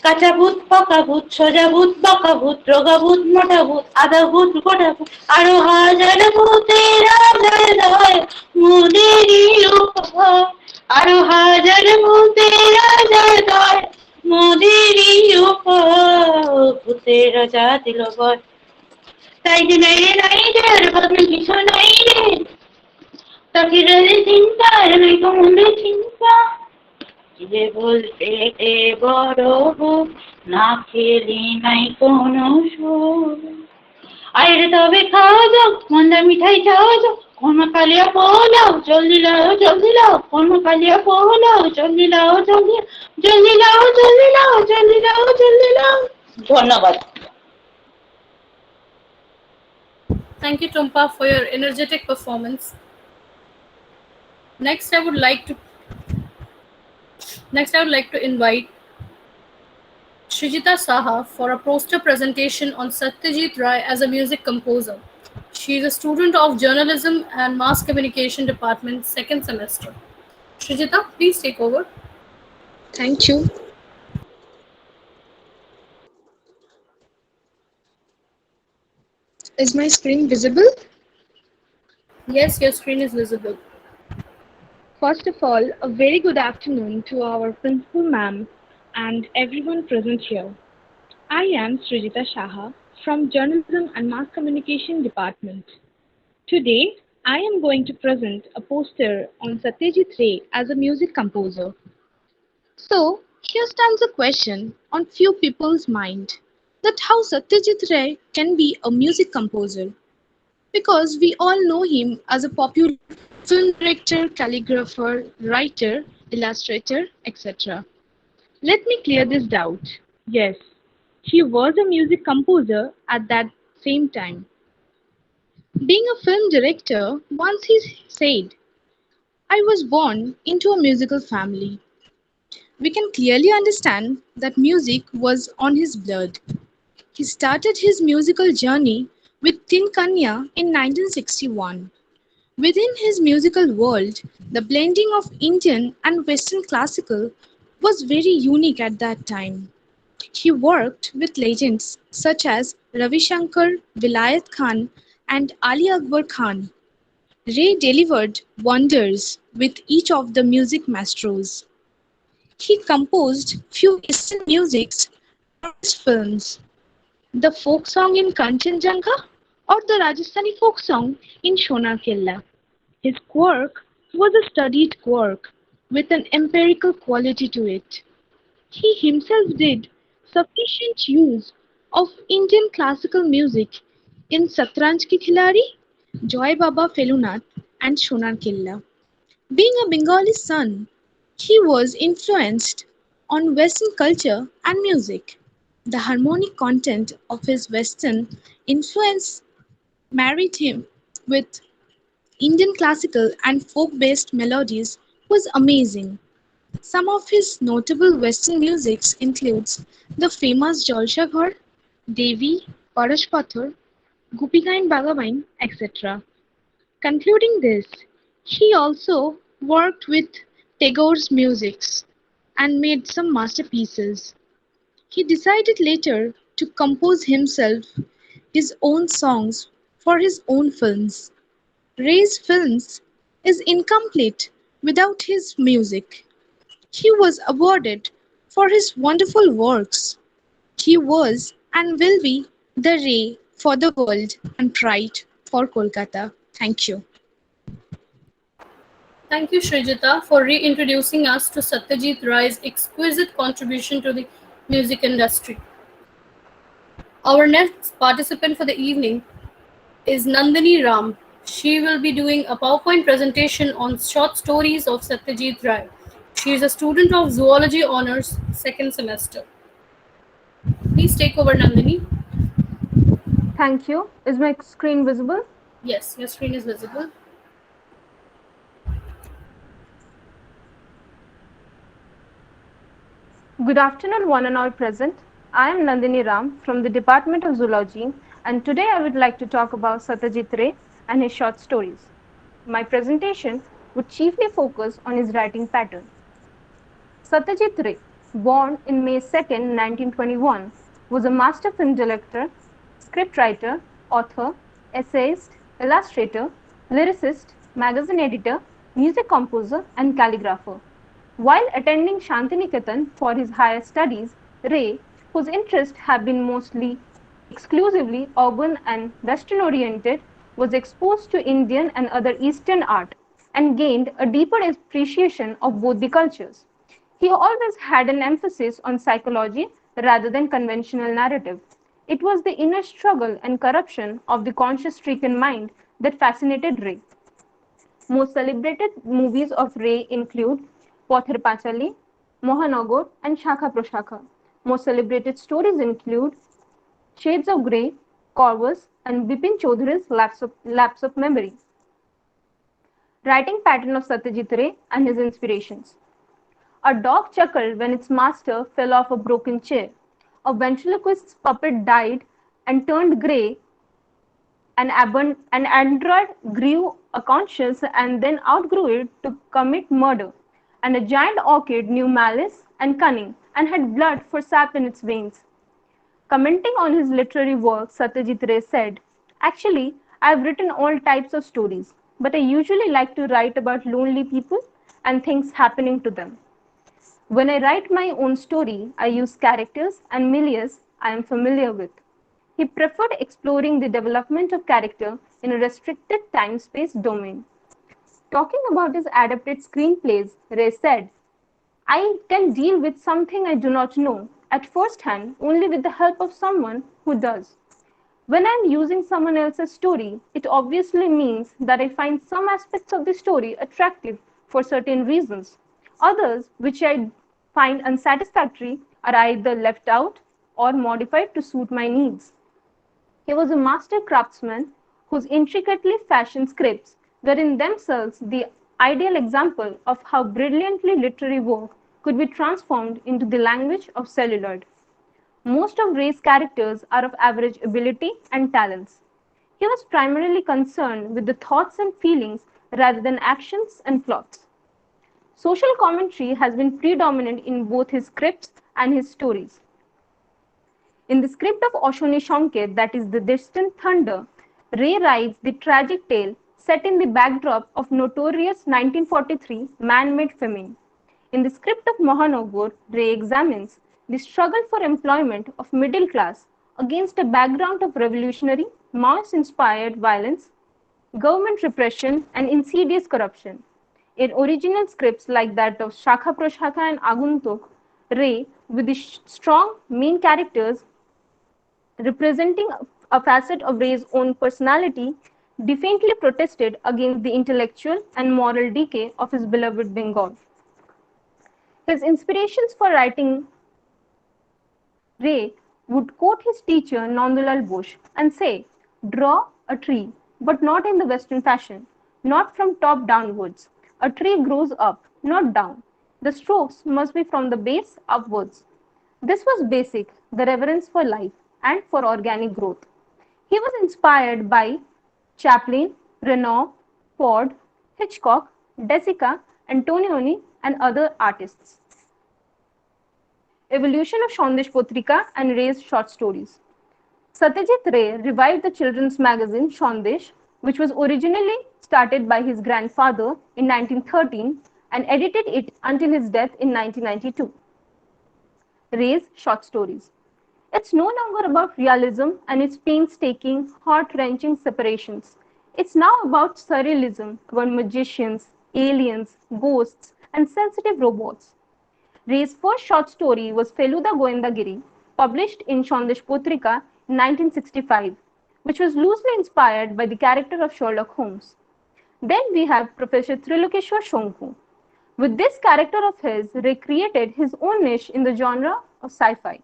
কাঁচা ভূত পাকা ভূত, সোজা ভূত বাঁকা ভূত, রোগা ভূত মোটা ভূত, আধা ভূত গোটা ভূত, আরো হাজার ভূতের রাজার দয় মোদেরই উপহার, আরো হাজার ভূতের রাজার দয় মোদেরই উপহার, ভূতের রাজা দিল বর, তাই যে নাই রে নাই রে, আর বদলে কিছু নাই রে, তাকে রে চিন্তার নাই কোনো চিন্তা, যে বলতে এ বড় হোক, না খেলি নাই কোনো সুখ, আরে তবে খাওয়া যাও মন্দা মিঠাই চাওয়া যাও, কোন কালিয়া পোলাও জলদি লাও জলদি লাও, কোন কালিয়া পোলাও জলদি লাও জলদি, জলদি লাও জলদি লাও জলদি লাও জলদি লাও। ধন্যবাদ। Thank you, Tumpa, for your energetic performance. Next, I would like to invite Srijita Saha for a poster presentation on Satyajit Ray as a music composer. She is a student of Journalism and Mass Communication Department, second semester. Srijita, please take over. Thank you. Is my screen visible? Yes, your screen is visible. First of all, a very good afternoon to our principal ma'am and everyone present here. I am Srijita Saha from Journalism and Mass Communication Department. Today, I am going to present a poster on Satyajit Ray as a music composer. So, here stands a question on few people's mind that how Satyajit Ray can be a music composer. Because we all know him as a popular film director, calligrapher, writer, illustrator, etc. Let me clear this doubt. Yes, he was a music composer at that same time. Being a film director, once he said, I was born into a musical family. We can clearly understand that music was on his blood. He started his musical journey with Tin Kanya in 1961. Within his musical world, the blending of Indian and Western classical was very unique at that time. He worked with legends such as Ravi Shankar, Vilayat Khan, and Ali Akbar Khan. Ray delivered wonders with each of the music maestros. He composed few Eastern musics for his films. The folk song in Kanchenjunga or the Rajasthani folk song in Sonar Killa. His work was a studied work with an empirical quality to it. He himself did sufficient use of Indian classical music in Satranj Ki Khilari, Joy Baba Felunath and Sonar Killa. Being a Bengali son, he was influenced on Western culture and music. The harmonic content of his Western influence married him with Indian classical and folk-based melodies was amazing. Some of his notable Western musics includes the famous Jalsha Ghar, Devi, Parash Pathar, Gopika and Bhagavan, etc. Concluding this, he also worked with Tagore's musics and made some masterpieces. He decided later to compose himself his own songs for his own films. Ray's films is incomplete without his music. He was awarded for his wonderful works. He was and will be the ray for the world and pride for Kolkata. Thank you. Thank you, Srijita, for reintroducing us to Satyajit Ray's exquisite contribution to the music industry. Our next participant for the evening is Nandini Ram. She will be doing a PowerPoint presentation on short stories of Satyajit Ray. She is a student of Zoology Honours, second semester. Please take over, Nandini. Thank you. Is my screen visible? Yes, your screen is visible. Good afternoon, one and all present. I am Nandini Ram from the Department of Zoology, and today I would like to talk about Satyajit Ray and his short stories. My presentation would chiefly focus on his writing pattern. Satyajit Ray, born in May 2nd, 1921, was a master film director, scriptwriter, author, essayist, illustrator, lyricist, magazine editor, music composer, and calligrapher. While attending Shantiniketan for his higher studies, Ray, whose interests have been mostly exclusively urban and Western-oriented, was exposed to Indian and other Eastern art and gained a deeper appreciation of both the cultures. He always had an emphasis on psychology rather than conventional narrative. It was the inner struggle and corruption of the conscience-stricken mind that fascinated Ray. Most celebrated movies of Ray include Pothir Pachali, Mohanagor, and Shakha Proshakha. Most celebrated stories include Shades of Grey, Corvus, and Bipin Chaudhary's Lapse of Memory. Writing pattern of Satyajit Ray and his inspirations. A dog chuckled when its master fell off a broken chair. A ventriloquist's puppet died and turned grey. An android grew a conscience and then outgrew it to commit murder. And a giant orchid knew malice and cunning and had blood for sap in its veins. Commenting on his literary work, Satyajit Ray said, "Actually, I have written all types of stories, but I usually like to write about lonely people and things happening to them. When I write my own story, I use characters and milieus I am familiar with." He preferred exploring the development of character in a restricted time-space domain. Talking about his adapted screenplays, Ray said, "I can deal with something I do not know at first hand only with the help of someone who does. When I am using someone else's story, it obviously means that I find some aspects of the story attractive for certain reasons. Others, which I find unsatisfactory, are either left out or modified to suit my needs." He was a master craftsman whose intricately fashioned scripts were in themselves the ideal example of how brilliantly literary work could be transformed into the language of celluloid. Most of Ray's characters are of average ability and talents. He was primarily concerned with the thoughts and feelings rather than actions and plots. Social commentary has been predominant in both his scripts and his stories. In the script of Oshoni Shonket, that is The Distant Thunder, Ray writes the tragic tale set in the backdrop of notorious 1943 man-made famine. In the script of Mohanagor, Ray examines the struggle for employment of middle class against a background of revolutionary, Maoist-inspired violence, government repression, and insidious corruption. In original scripts like that of Shakha Proshakha and Aguntuk, Ray, with the strong main characters representing a facet of Ray's own personality, defiantly protested against the intellectual and moral decay of his beloved Bengal. His inspirations for writing Ray would quote his teacher Nandulal Bose and say, "Draw a tree, but not in the Western fashion, not from top downwards. A tree grows up, not down. The strokes must be from the base upwards." This was basic, the reverence for life and for organic growth. He was inspired by Chaplin, Renoir, Ford, Hitchcock, De Sica, Antonioni, and other artists. Evolution of Sandesh Potrika and Ray's short stories. Satyajit Ray revived the children's magazine Sandesh, which was originally started by his grandfather in 1913 and edited it until his death in 1992. Ray's short stories. It's no longer about realism and its painstaking, heart-wrenching separations. It's now about surrealism, about magicians, aliens, ghosts, and sensitive robots. Ray's first short story was Feluda Goendagiri, published in Sandesh Potrika in 1965, which was loosely inspired by the character of Sherlock Holmes. Then we have Professor Trilokeshwar Shonku. With this character of his, Ray created his own niche in the genre of sci-fi.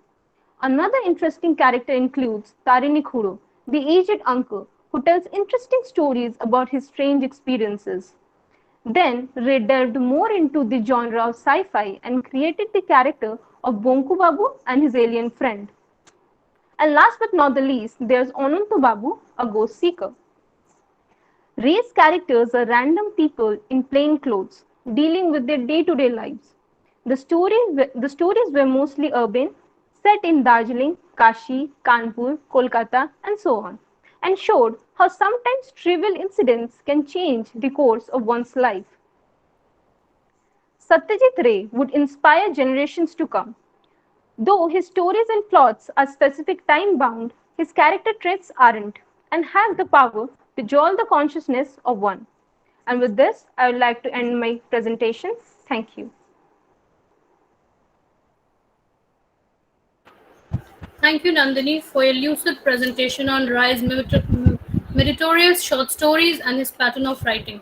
Another interesting character includes Tarini Khuro, the aged uncle, who tells interesting stories about his strange experiences. Then Ray delved more into the genre of sci-fi and created the character of Bonku Babu and his alien friend. And last but not the least, there's Onuntu Babu, a ghost seeker. Ray's characters are random people in plain clothes, dealing with their day-to-day lives. The stories were mostly urban, set in Darjeeling, Kashi, Kanpur, Kolkata, and so on, and showed how sometimes trivial incidents can change the course of one's life. Satyajit Ray would inspire generations to come. Though his stories and plots are specific time-bound, his character traits aren't, and have the power to jolt the consciousness of one. And with this, I would like to end my presentation. Thank you. Thank you, Nandini, for your lucid presentation on Ray's meritorious short stories and his pattern of writing.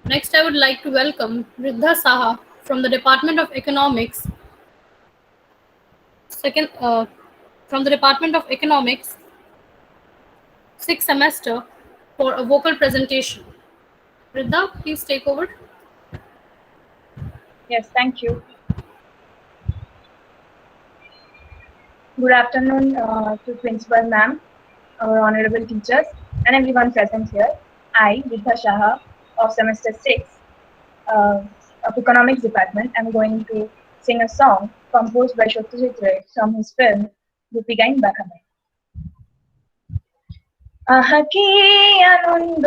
Next, I would like to welcome Riddha Saha from the Department of Economics, sixth semester, for a vocal presentation. Riddha, please take over. Yes, thank you. Good afternoon to Principal Ma'am, our honorable teachers, and everyone present here. I, Riddha Saha, of Semester 6 of Economics Department, am going to sing a song composed by Satyajit Ray from his film Gopi Gain Bakame. আহা কি আনন্দ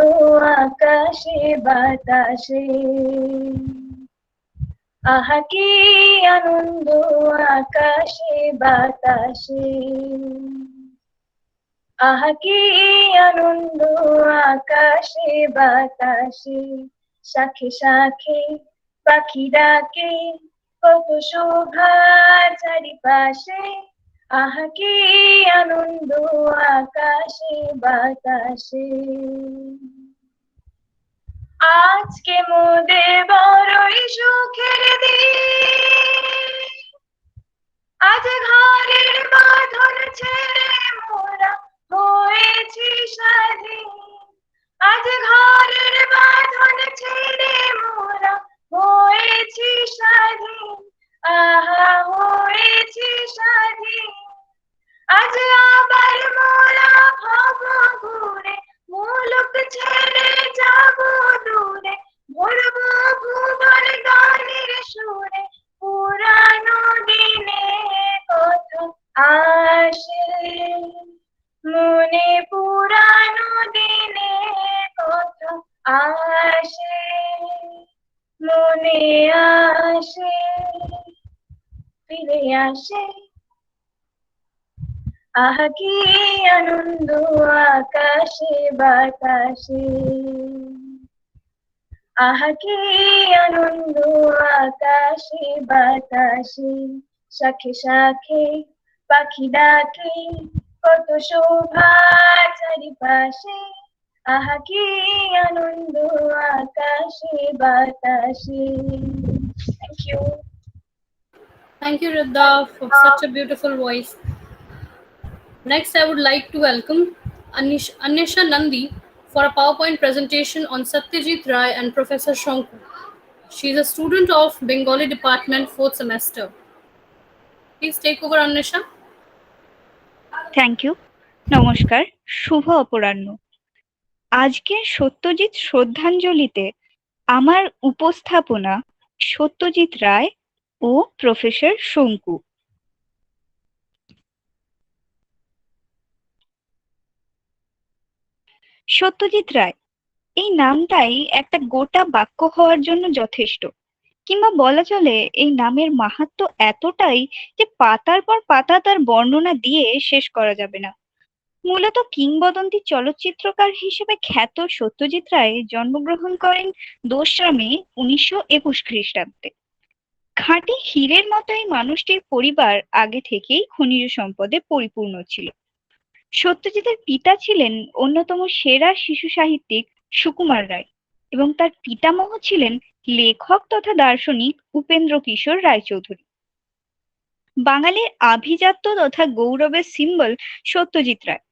আকাশে বাতাসে, আহা কি আনন্দ আকাশে বাতাসে, আহা কি আনন্দ আকাশে বাতাসে, শাখে শাখে পাখি ডাকে কত শোভা চারিপাশে, আহা কি আনন্দ আকাশে বাতাসে। আজকে মোদের বড়ই সুখের দিন, আজ ঘরের বাঁধন ছেড়ে মোরা হয়েছি স্বাধীন, আজ ঘরের বাঁধন ছেড়ে মোরা হয়েছি স্বাধীন, আহা হয়েছি স্বাধীন। আজ আবার মোরা ভাব ঘুরে মুলুক ছেড়ে যাব দূরে, ভরবো ভুবন গানের সুরে, পুরানো দিনের কথা আসে মনে, পুরানো দিনের কথা আসে মনে, আসে ফিরে আসে। আহা কি আনন্দ আকাশে বাতাসে, আহা কি আনন্দ আকাশে বাতাসে, শাখে শাখে পাখি ডাকে কত শোভা চারিপাশে, আহা কি আনন্দ আকাশে বাতাসে। Thank you. Thank you, Riddha, for such a beautiful voice. Next, I would like to welcome Anisha Nandi for a PowerPoint presentation on Satyajit Ray and Professor Shonku. She is a student of Bengali Department, 4th semester. Please take over, Anisha. Thank you. নমস্কার, শুভ অপরাহ্ন। আজকে সত্যজিৎ শ্রদ্ধাঞ্জলিতে আমার উপস্থাপনা সত্যজিৎ রায় ও professor শঙ্কু। সত্যজিৎ রায় এই নামটাই একটা গোটা বাক্য হওয়ার জন্য যথেষ্ট, কিংবা বলা চলে এই নামের মাহাত্ম্য এতটাই যে পাতার পর পাতা তার বর্ণনা দিয়ে শেষ করা যাবে না। মূলত কিংবদন্তি চলচ্চিত্রকার হিসেবে খ্যাত সত্যজিৎ রায় জন্মগ্রহণ করেন 2রা মে 1921 খ্রিস্টাব্দে। খাঁটি হীরের মতো এই মানুষটির পরিবার আগে থেকেই খনিজ সম্পদে পরিপূর্ণ ছিল। সত্যজিতের পিতা ছিলেন অন্যতম সেরা শিশু সাহিত্যিক সুকুমার রায় এবং তার পিতামহ ছিলেন লেখক তথা দার্শনিক উপেন্দ্র কিশোর রায়চৌধুরী। বাঙালির আভিজাত্য তথা গৌরবের সিম্বল সত্যজিৎ রায়,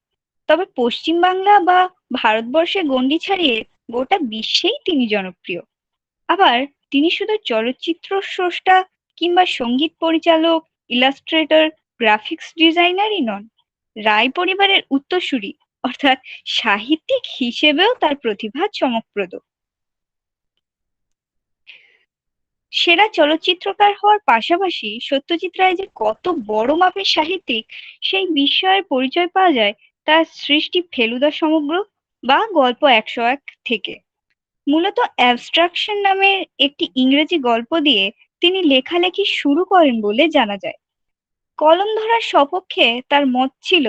তবে পশ্চিম বাংলা বা ভারতবর্ষের গণ্ডি ছাড়িয়ে গোটা বিশ্বেই তিনি জনপ্রিয়। আবার তিনি শুধু চলচ্চিত্র স্রষ্টা কিংবা সঙ্গীত পরিচালক, ইলাস্ট্রেটর, গ্রাফিক্স ডিজাইনারই নন, রায় পরিবারের উত্তরসূরি অর্থাৎ সাহিত্যিক হিসেবেও তার প্রতিভা চমকপ্রদ। সেরা চলচ্চিত্রকার হওয়ার পাশাপাশি সত্যজিৎ রায় যে কত বড় মাপের সাহিত্যিক সেই বিষয়ের পরিচয় পাওয়া যায় তার সৃষ্টি ফেলুদা সমগ্র বা গল্প 101 থেকে। মূলত অ্যাবস্ট্রাকশন নামের একটি ইংরেজি গল্প দিয়ে তিনি লেখালেখি শুরু করেন বলে জানা যায়। কলম ধরার সপক্ষে তার মত ছিল,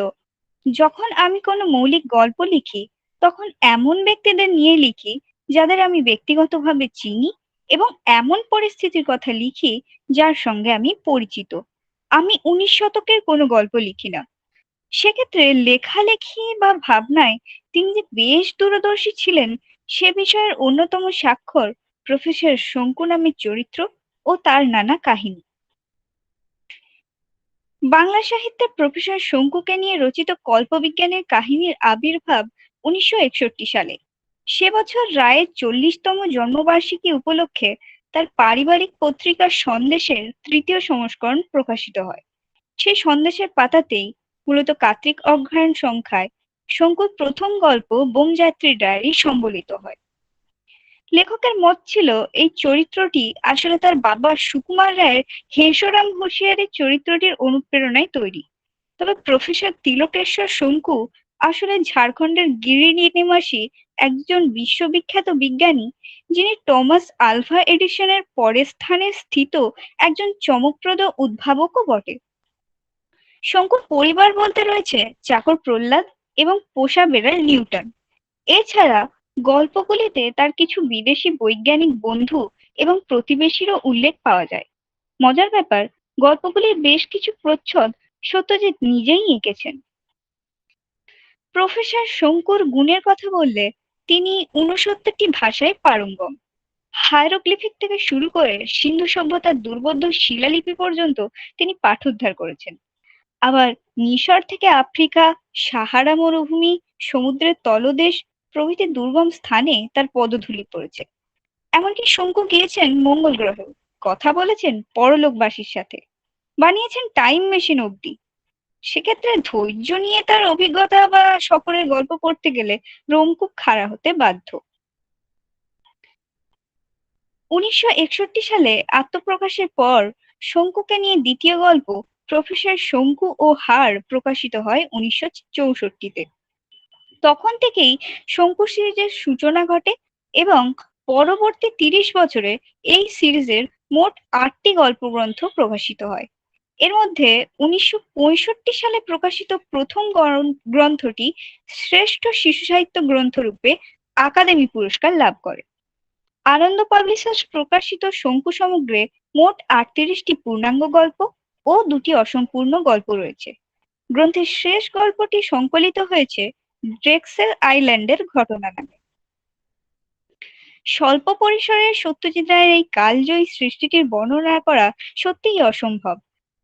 যখন আমি কোনো মৌলিক গল্প লিখি তখন এমন ব্যক্তিদের নিয়ে লিখি যাদের আমি ব্যক্তিগতভাবে চিনি এবং এমন পরিস্থিতির কথা লিখি যার সঙ্গে আমি পরিচিত। আমি 19 শতকের কোনো গল্প লিখি না। সেক্ষেত্রে লেখালেখি বা ভাবনায় তিনি যে বেশ দূরদর্শী ছিলেন সে বিষয়ের অন্যতম স্বাক্ষর প্রফেসর শঙ্কু নামের চরিত্র ও তার নানা কাহিনী। বাংলা সাহিত্যে প্রফেসর শঙ্কুকে নিয়ে রচিত কল্পবিজ্ঞানের কাহিনীর আবির্ভাব 1961 সালে। সে বছর রায়ের 40তম জন্মবার্ষিকী উপলক্ষে তার পারিবারিক পত্রিকা সন্দেশের 3য় সংস্করণ প্রকাশিত হয়। সেই সন্দেশের পাতাতেই মূলত কার্তিক অগ্রহায়ণ সংখ্যায় শঙ্কুর প্রথম গল্প বোমযাত্রী ডায়েরি সম্বলিত হয়। লেখকের মত ছিল এই চরিত্রটি আসলে তার বাবা সুকুমার রায়ের হেসরাম হোসিয়ারের চরিত্রটির অনুপ্রেরণায় তৈরি। তবে প্রফেসর তিলকেশ্বর শঙ্কু আসলে ঝাড়খণ্ডের গিরিডি নিবাসী একজন বিশ্ববিখ্যাত বিজ্ঞানী, যিনি টমাস আলভা এডিসনের পরের স্থানে স্থিত একজন চমকপ্রদ উদ্ভাবকও বটে। শঙ্কুর পরিবার বলতে রয়েছে চাকর প্রহ্লাদ এবং পোষা বেড়াল নিউটন। এছাড়া গল্পগুলিতে তার কিছু বিদেশি বৈজ্ঞানিক বন্ধু এবং প্রতিবেশীরও উল্লেখ পাওয়া যায়। মজার ব্যাপার, গল্পগুলির বেশ কিছু প্রচ্ছদ সত্যজিৎ নিজেই এঁকেছেন। প্রফেসর শঙ্কুর গুণের কথা বললে তিনি 69টি ভাষায় পারঙ্গম। হায়ারোগ্লিফিক থেকে শুরু করে সিন্ধু সভ্যতার দুর্বোধ্য শিলালিপি পর্যন্ত তিনি পাঠোদ্ধার করেছেন। আবার মিশর থেকে আফ্রিকা, সাহারা মরুভূমি, সমুদ্রের তলদেশ প্রভৃতি দুর্গম স্থানে তার পদধূলি পড়েছে। এমনকি শঙ্কু গিয়েছেন মঙ্গল গ্রহেও, কথা বলেছেন পরলোকবাসীর সাথে, বানিয়েছেন টাইম মেশিন অব্দি। সেক্ষেত্রে ধৈর্য নিয়ে তার অভিজ্ঞতা বা সফরের গল্প পড়তে গেলে রোমকূপ খাড়া হতে বাধ্য। 1961 সালে আত্মপ্রকাশের পর শঙ্কুকে নিয়ে দ্বিতীয় গল্প প্রফেসর শঙ্কু ও হাড় প্রকাশিত হয় 1964-তে। তখন থেকেই শঙ্কু সিরিজের সূচনা ঘটে এবং পরবর্তী 30 বছরে এই সিরিজের মোট 8টি গল্পগ্রন্থ প্রকাশিত হয়। এর মধ্যে 1965 সালে প্রকাশিত প্রথম গ্রন্থটি শ্রেষ্ঠ শিশু সাহিত্য গ্রন্থ রূপে আকাদেমি পুরস্কার লাভ করে। আনন্দ পাবলিশার্স প্রকাশিত শঙ্কু সমগ্রে মোট 38টি পূর্ণাঙ্গ গল্প ও 2টি অসম্পূর্ণ গল্প রয়েছে। গ্রন্থের শেষ গল্পটি সংকলিত হয়েছে ড্রেক্সেল আইল্যান্ডের ঘটনা নামে। স্বল্প পরিসরে সত্যজিৎ রায়ের এই কালজয়ী সৃষ্টিটির বর্ণনা করা সত্যিই অসম্ভব।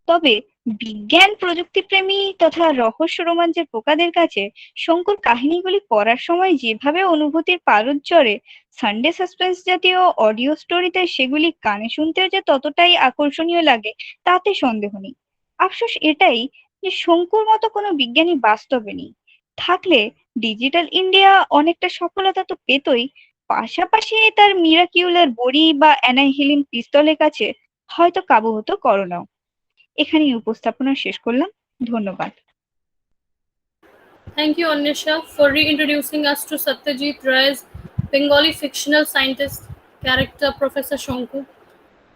তবে বিজ্ঞান প্রযুক্তিপ্রেমী তথা রহস্য রোমাঞ্চের পোকাদের কাছে শঙ্কুর কাহিনীগুলি পড়ার সময় যেভাবে অনুভূতির পারদ চড়ে, সানডে সাসপেন্স জাতীয় অডিও স্টোরিতে সেগুলি কানে শুনতেও যে ততটাই আকর্ষণীয় লাগে তাতে সন্দেহ নেই। আফসোস এটাই যে শঙ্কুর মতো কোনো বিজ্ঞানী বাস্তবে নেই। থাকলে ডিজিটাল ইন্ডিয়া অনেকটা সফলতা তো পেতই, পাশাপাশি তার মিরাকিউলার বড়ি বা অ্যানাহিলিন পিস্তলের কাছে হয়তো কাবু হতো করোনাও। এখানেই উপস্থাপনা শেষ করলাম। ধন্যবাদ। Thank you, Anisha, for reintroducing us to Satyajit Ray's Bengali fictional scientist character, Professor Shonku.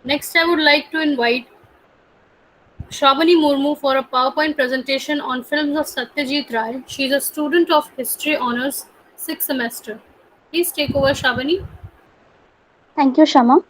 Next, I would like to invite Shravani Murmu for a PowerPoint presentation on films of Satyajit Ray. She is a student of History Honours 6th semester. Please take over, Shravani. Thank you, Shama.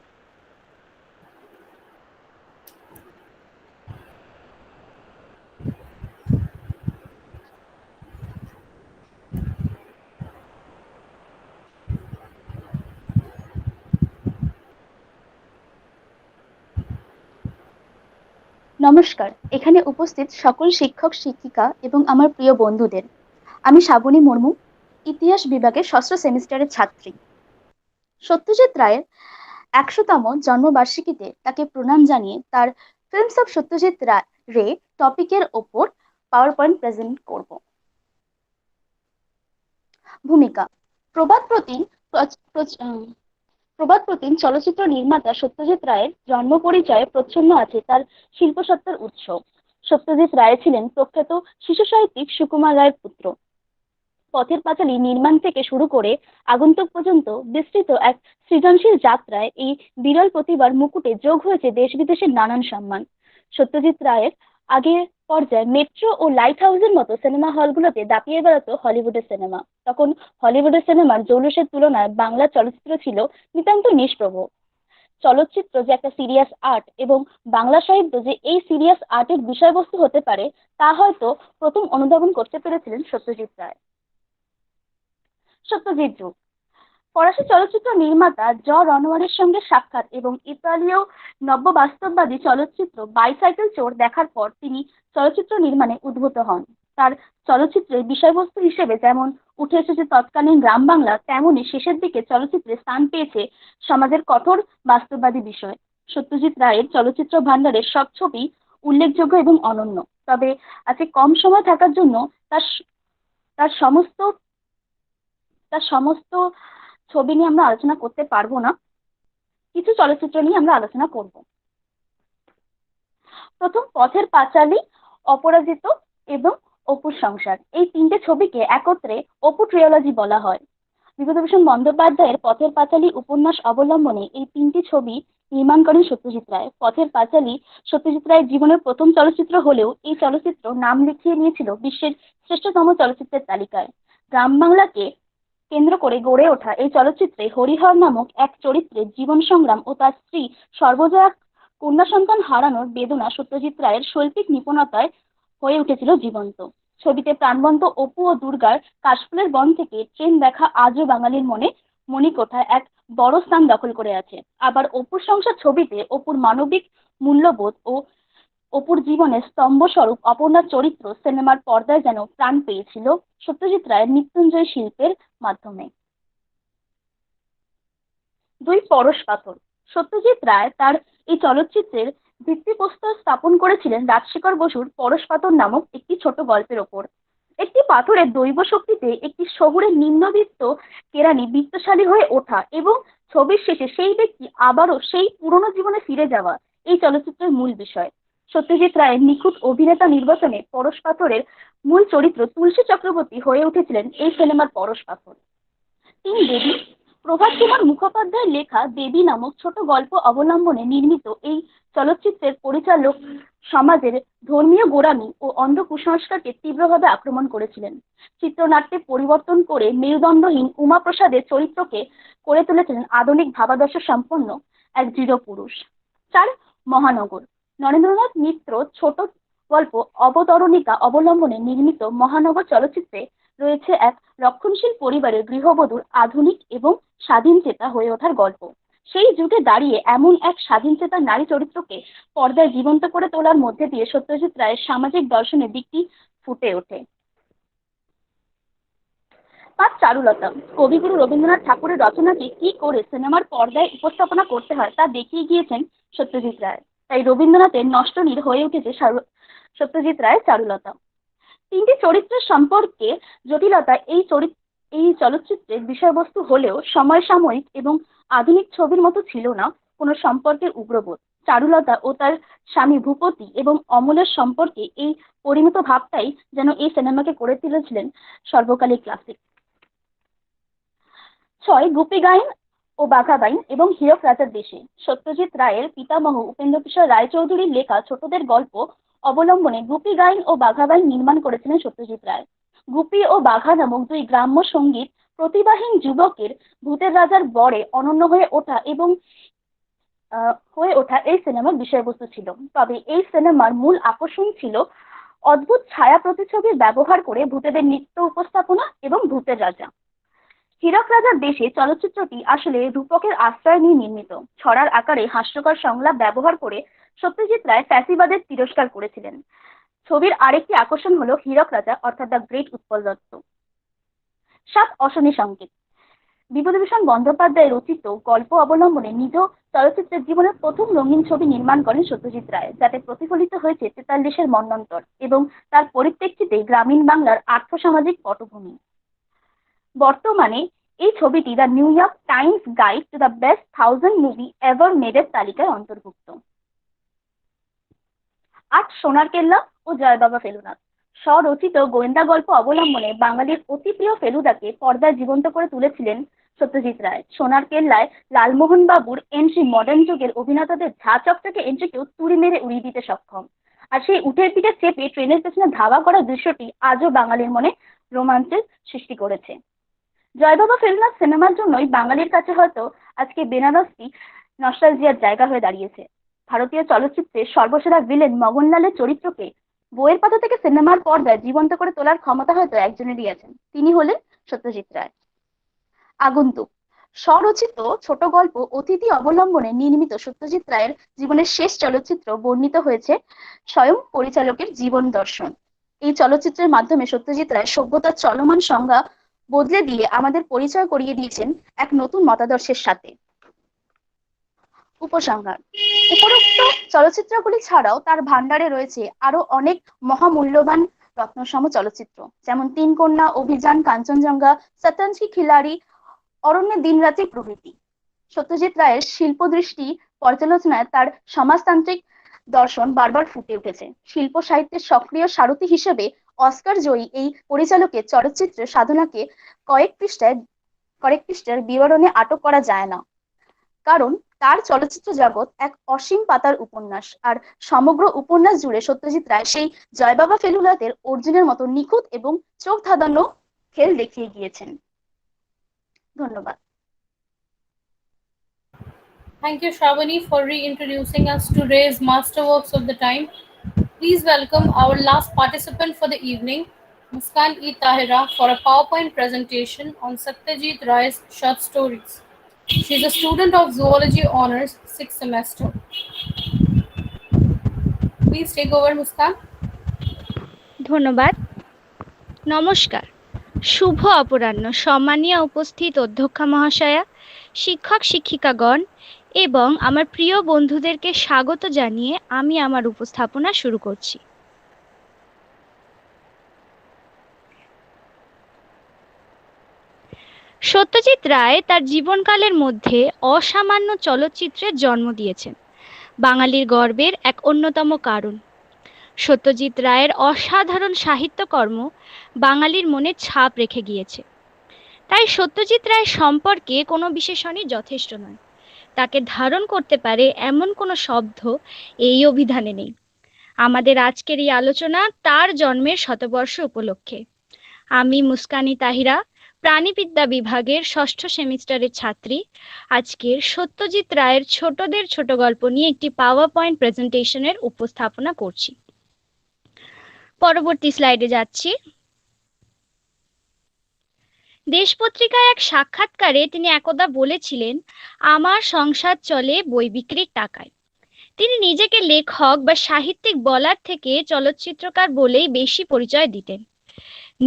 নমস্কার, এখানে উপস্থিত সকল শিক্ষক শিক্ষিকা এবং আমার প্রিয় বন্ধুদের, আমি শ্রাবণী মুর্মু, ইতিহাস বিভাগের ষষ্ঠ সেমিস্টারের ছাত্রী। সত্যজিৎ রায়ের 100তম জন্মবার্ষিকীতে তাকে প্রণাম জানিয়ে তার ফিল্মস অফ সত্যজিৎ রে টপিকের ওপর পাওয়ার পয়েন্ট প্রেজেন্ট করব। ভূমিকা: প্রবাদ প্রতিম চলচ্চিত্র নির্মাতা সত্যজিৎ রায়ের জন্ম পরিচয়ে প্রচ্ছন্ন আছে তার শিল্পসত্তার উৎস। সত্যজিৎ রায় ছিলেন প্রখ্যাত শিশু সাহিত্যিক সুকুমার রায়ের পুত্র। পথের পাঁচালী নির্মাণ থেকে শুরু করে আগন্তুক পর্যন্ত বিস্তৃত এক সৃজনশীল যাত্রায় এই বিরল প্রতিভার মুকুটে যোগ হয়েছে দেশ বিদেশের নানান সম্মান। সত্যজিৎ রায়ের আগের পর্যায়ে মেট্রো ও লাইট হাউসের মতো সিনেমা হলগুলোতে দাপিয়ে বেড়াতো হলিউডের সিনেমা। তখন হলিউডের সিনেমার জৌলুসের তুলনায় বাংলা চলচ্চিত্র ছিল নিতান্ত নিষ্প্রভ। চলচ্চিত্র যে একটা সিরিয়াস আর্ট এবং বাংলা সাহিত্য যে এই সিরিয়াস আর্টের বিষয়বস্তু হতে পারে তা হয়তো প্রথম অনুধাবন করতে পেরেছিলেন সত্যজিৎ রায়। সত্যজিৎ যুগ: ফরাসি চলচ্চিত্র নির্মাতা রনোয়ারের সঙ্গে সাক্ষাৎ এবং ইতালীয় নব্য বাস্তববাদী চলচ্চিত্র বাইসাইকেল চোর দেখার পর তিনি চলচ্চিত্র নির্মাণে উদ্ভূত হন। তার চলচ্চিত্রের বিষয়বস্তু হিসেবে যেমন উঠে এসেছে তৎকালীন গ্রাম বাংলা, তেমনি শেষের দিকে চলচ্চিত্রে স্থান পেয়েছে সমাজের কঠোর বাস্তববাদী বিষয়। সত্যজিৎ রায়ের চলচ্চিত্র ভান্ডারের সব ছবি উল্লেখযোগ্য এবং অনন্য, তবে আজকে কম সময় থাকার জন্য তার সমস্ত ছবি নিয়ে আমরা আলোচনা করতে পারবো না, কিছু চলচ্চিত্র নিয়ে আমরা আলোচনা করব। প্রথম পথের পাঁচালী, অপরাজিত এবং অপুর সংসার, এই তিনটে ছবিকে একত্রে অপু ট্রিলজি বলা হয়। বিভূতিভূষণ বন্দ্যোপাধ্যায়ের পথের পাঁচালী উপন্যাস অবলম্বনে এই তিনটি ছবি নির্মাণ করেন সত্যজিৎ রায়। পথের পাঁচালী সত্যজিৎ রায়ের জীবনের প্রথম চলচ্চিত্র হলেও এই চলচ্চিত্র নাম লিখিয়ে নিয়েছিল বিশ্বের শ্রেষ্ঠতম চলচ্চিত্রের তালিকায়। গ্রাম বাংলাকে কেন্দ্র করে গড়ে ওঠা এই চলচ্চিত্রে হরিহর নামক এক চরিত্রের জীবন সংগ্রাম ও তার স্ত্রী সর্বজয়া কন্যা সন্তান হারানোর বেদনা সত্যজিৎ রায়ের শৈল্পিক নিপুণতায় হয়ে উঠেছিল জীবন্ত। ছবিতে প্রাণবন্ত অপু ও দুর্গার কাশফুলের বন থেকে ট্রেন দেখা আজও বাঙালির মনে মণিকোঠায় এক বড় স্থান দখল করে আছে। আবার অপুর সংসার ছবিতে অপুর মানবিক মূল্যবোধ ও অপুর জীবনের স্তম্ভ স্বরূপ অপর্ণার চরিত্র সিনেমার পর্দায় যেন প্রাণ পেয়েছিল সত্যজিৎ রায়ের মৃত্যুঞ্জয় শিল্পের মাধ্যমে। দুই পরশ পাথর: সত্যজিৎ রায় তার এই চলচ্চিত্রের ভিত্তিপ্রস্তর স্থাপন করেছিলেন রাজশেখর বসুর পরশ পাথর নামক একটি ছোট গল্পের ওপর। একটি পাথরের দৈব শক্তিতে একটি শহুরে নিম্নবিত্ত কেরানি বিত্তশালী হয়ে ওঠা এবং ছবির শেষে সেই ব্যক্তি আবারও সেই পুরনো জীবনে ফিরে যাওয়া এই চলচ্চিত্রের মূল বিষয়। সত্যজিৎ রায়ের নিখুঁত অভিনেতা নির্বাচনে পরশ পাথরের মূল চরিত্র তুলসী চক্রবর্তী হয়ে উঠেছিলেন এই সিনেমার পরশ পাথর। তিন দেবী: প্রভাত কুমার মুখোপাধ্যায়ের লেখা দেবী নামক ছোট গল্প অবলম্বনে নির্মিত এই চলচ্চিত্রের পরিচালক সমাজের ধর্মীয় গোঁড়ামি ও অন্ধ কুসংস্কারকে তীব্রভাবে আক্রমণ করেছিলেন। চিত্রনাট্যে পরিবর্তন করে মেরুদণ্ডহীন উমাপ্রসাদের চরিত্রকে করে তুলেছিলেন আধুনিক ভাবাদর্শ সম্পন্ন এক দৃঢ় পুরুষ। 4 মহানগর: নরেন্দ্রনাথ মিত্র ছোট গল্প অবতরণিকা অবলম্বনে নির্মিত মহানগর চলচ্চিত্রে রয়েছে এক রক্ষণশীল পরিবারের গৃহবধূর আধুনিক এবং স্বাধীনচেতা হয়ে ওঠার গল্প। সেই যুগে দাঁড়িয়ে এমন এক স্বাধীনচেতা নারী চরিত্রকে পর্দায় জীবন্ত করে তোলার মধ্যে দিয়ে সত্যজিৎ রায়ের সামাজিক দর্শনের দিকটি ফুটে ওঠে। 5 চারুলতা: কবিগুরু রবীন্দ্রনাথ ঠাকুরের রচনাকে কি করে সিনেমার পর্দায় উপস্থাপনা করতে হয় তা দেখিয়ে গিয়েছেন সত্যজিৎ রায়, তাই রবীন্দ্রনাথের নষ্টনীড় হয়ে উঠেছে সত্যজিৎ রায়ের চারুলতা। তিনটি চরিত্রের সম্পর্কে জটিলতা এই চলচ্চিত্রের বিষয়বস্তু হলেও সমসাময়িক এবং আধুনিক ছবির মতো ছিল না কোনো সম্পর্কের উগ্রবোধ। চারুলতা ও তার স্বামী ভূপতি এবং অমলের সম্পর্কে এই পরিমিত ভাবটাই যেন এই সিনেমাকে করে তুলেছিলেন সর্বকালের ক্লাসিক। 6 গোপী গাইন ও বাঘাবাইন এবং হীরক রাজার দেশে সত্যজিৎ রায়ের পিতামহ উপেন্দ্র কিশোর রায়চৌধুরীর লেখা ছোটদের গল্প অবলম্বনে গুপি গাইন ও বাঘাবাইন নির্মাণ করেছিলেন সত্যজিৎ রায়। গুপি ও বাঘা নামক দুই গ্রাম্য সঙ্গীত প্রতিভাহীন যুবকের ভূতের রাজার বরে অনন্য হয়ে ওঠা এই সিনেমার বিষয়বস্তু ছিল। তবে এই সিনেমার মূল আকর্ষণ ছিল অদ্ভুত ছায়া প্রতিছবির ব্যবহার করে ভূতেদের নৃত্য উপস্থাপনা এবং ভূতের রাজা। হীরক রাজার দেশে চলচ্চিত্রটি আসলে রূপকের আশ্রয় নিয়ে নির্মিত। ছড়ার আকারে হাস্যকর সংলাপ ব্যবহার করে সত্যজিৎ রায় ফ্যাসিবাদের তিরস্কার করেছিলেন। ছবির আরেকটি আকর্ষণ হলো হীরক রাজা অর্থাৎ দ্য গ্রেট উৎপল দত্ত। 7 অশনি সংকেত বিভূতিভূষণ বন্দ্যোপাধ্যায় রচিত গল্প অবলম্বনে নিজ চলচ্চিত্রের জীবনের প্রথম রঙিন ছবি নির্মাণ করেন সত্যজিৎ রায়, যাতে প্রতিফলিত হয়েছে 43-এর মন্বন্তর এবং তার পরিপ্রেক্ষিতে গ্রামীণ বাংলার আর্থসামাজিক পটভূমি। বর্তমানে এই ছবিটি the New York Times guide to the best 1000 movie ever মেডের তালিকায় অন্তর্ভুক্ত। 8 সোনার কেল্লা ও জয় বাবা ফেলুনাথ স্বরচিত গোয়েন্দা গল্প অবলম্বনে বাঙালির অতি প্রিয় ফেলুদাকে পর্দায় জীবন্ত করে তুলেছিলেন সত্যজিৎ রায়। সোনার কেল্লায় লালমোহন বাবুর এন্ট্রি মডার্ন যুগের অভিনেতাদের ঝা চকচকে এন্ট্রিকেও তুড়ি মেরে উড়িয়ে দিতে সক্ষম। আর সেই উঠের পিঠে চেপে ট্রেনের পেছনে ধাওয়া করা দৃশ্যটি আজও বাঙালির মনে রোমাঞ্চের সৃষ্টি করেছে। জয় বাবা ফেলুনাথ সিনেমার জন্যই বাঙালির কাছে হয়তো আজকে বেনারসি নস্টালজিয়ার জায়গা হয়ে দাঁড়িয়েছে। ভারতীয় চলচ্চিত্রের সর্বসেরা ভিলেন মগনলালের চরিত্রকে বইয়ের পাতা থেকে সিনেমার পর্দায় জীবন্ত করে তোলার ক্ষমতা হয়তো একজনেরই আছেন, তিনি হলেন সত্যজিৎ রায়। আগন্তুক স্বরচিত ছোট গল্প অতিথি অবলম্বনে নির্মিত সত্যজিৎ রায়ের জীবনের শেষ চলচ্চিত্র বর্ণিত হয়েছে স্বয়ং পরিচালকের জীবন দর্শন। এই চলচ্চিত্রের মাধ্যমে সত্যজিৎ রায় সভ্যতার চলমান সংজ্ঞা বদলে দিয়ে আমাদের পরিচয় করিয়ে দিয়েছেন এক নতুন মতাদর্শের সাথে। উপসংহার: উপরোক্ত চলচ্চিত্রগুলি ছাড়াও তার ভান্ডারে রয়েছে আরো অনেক মহামূল্যবান রত্নসম চলচ্চিত্র, যেমন 3 কন্যা, অভিযান, কাঞ্চনজঙ্ঘা, শতরঞ্জ কি খিলাড়ি, অরণ্যে দিনরাত্রি প্রভৃতি। সত্যজিৎ রায়ের শিল্পদৃষ্টি পর্যালোচনায় তার সমাজতান্ত্রিক দর্শন বারবার ফুটে উঠেছে। শিল্প সাহিত্যের সক্রিয় সারথি হিসেবে অস্কার জয়ী এই পরিচালকের চলচ্চিত্রের সাধনাকে কয়েক পৃষ্ঠার বিবরণে আটক করা যায় না, কারণ তার চলচ্চিত্র জগৎ এক অসীম পাতার উপন্যাস, আর সমগ্র উপন্যাস জুড়ে সত্যজিৎ রায় সেই জয় বাবা ফেলুনাথের অর্জুনের মতো নিখুঁত এবং চোখ ধাঁধানো খেল দেখিয়ে গিয়েছেন। ধন্যবাদ। Thank you, Shravani, for reintroducing us to Ray's masterworks of the time. Please welcome our last participant for the evening, Muskan E. Tahira, for a PowerPoint presentation on Satyajit Ray's short stories. She is a student of Zoology Honours, 6th semester. Please take over, Muskan. ধন্যবাদ। নমস্কার, শুভ অপরাহ্ন। সম্মানীয় উপস্থিত অধ্যক্ষা মহাশয়া, শিক্ষক শিক্ষিকাগণ এবং আমার প্রিয় বন্ধুদেরকে স্বাগত জানিয়ে আমি আমার উপস্থাপনা শুরু করছি। সত্যজিৎ রায় তার জীবনকালের মধ্যে অসামান্য চলচ্চিত্রের জন্ম দিয়েছেন, বাঙালির গর্বের এক অন্যতম কারণ। সত্যজিৎ রায়ের অসাধারণ সাহিত্যকর্ম বাঙালির মনে ছাপ রেখে গিয়েছে। তাই সত্যজিৎ রায় সম্পর্কে কোনো বিশেষণই যথেষ্ট নয়, তাকে ধারণ করতে পারে এমন কোনো শব্দ এই অভিধানে নেই। আমাদের আজকের এই আলোচনা তার জন্মের শতবর্ষ উপলক্ষে। আমি মুস্কানি তাহিরা, প্রাণীবিদ্যা বিভাগের 6ষ্ঠ সেমিস্টারের ছাত্রী, আজকের সত্যজিৎ রায়ের ছোটদের ছোট গল্প নিয়ে একটি পাওয়ার পয়েন্ট প্রেজেন্টেশনের উপস্থাপনা করছি। পরবর্তী স্লাইডে যাচ্ছি। দেশ পত্রিকায় এক সাক্ষাৎকারে তিনি একদা বলেছিলেন, আমার সংসার চলে বই বিক্রির টাকায়। তিনি নিজেকে লেখক বা সাহিত্যিক বলার থেকে চলচ্চিত্রকার বলেই বেশি পরিচয় দিতেন।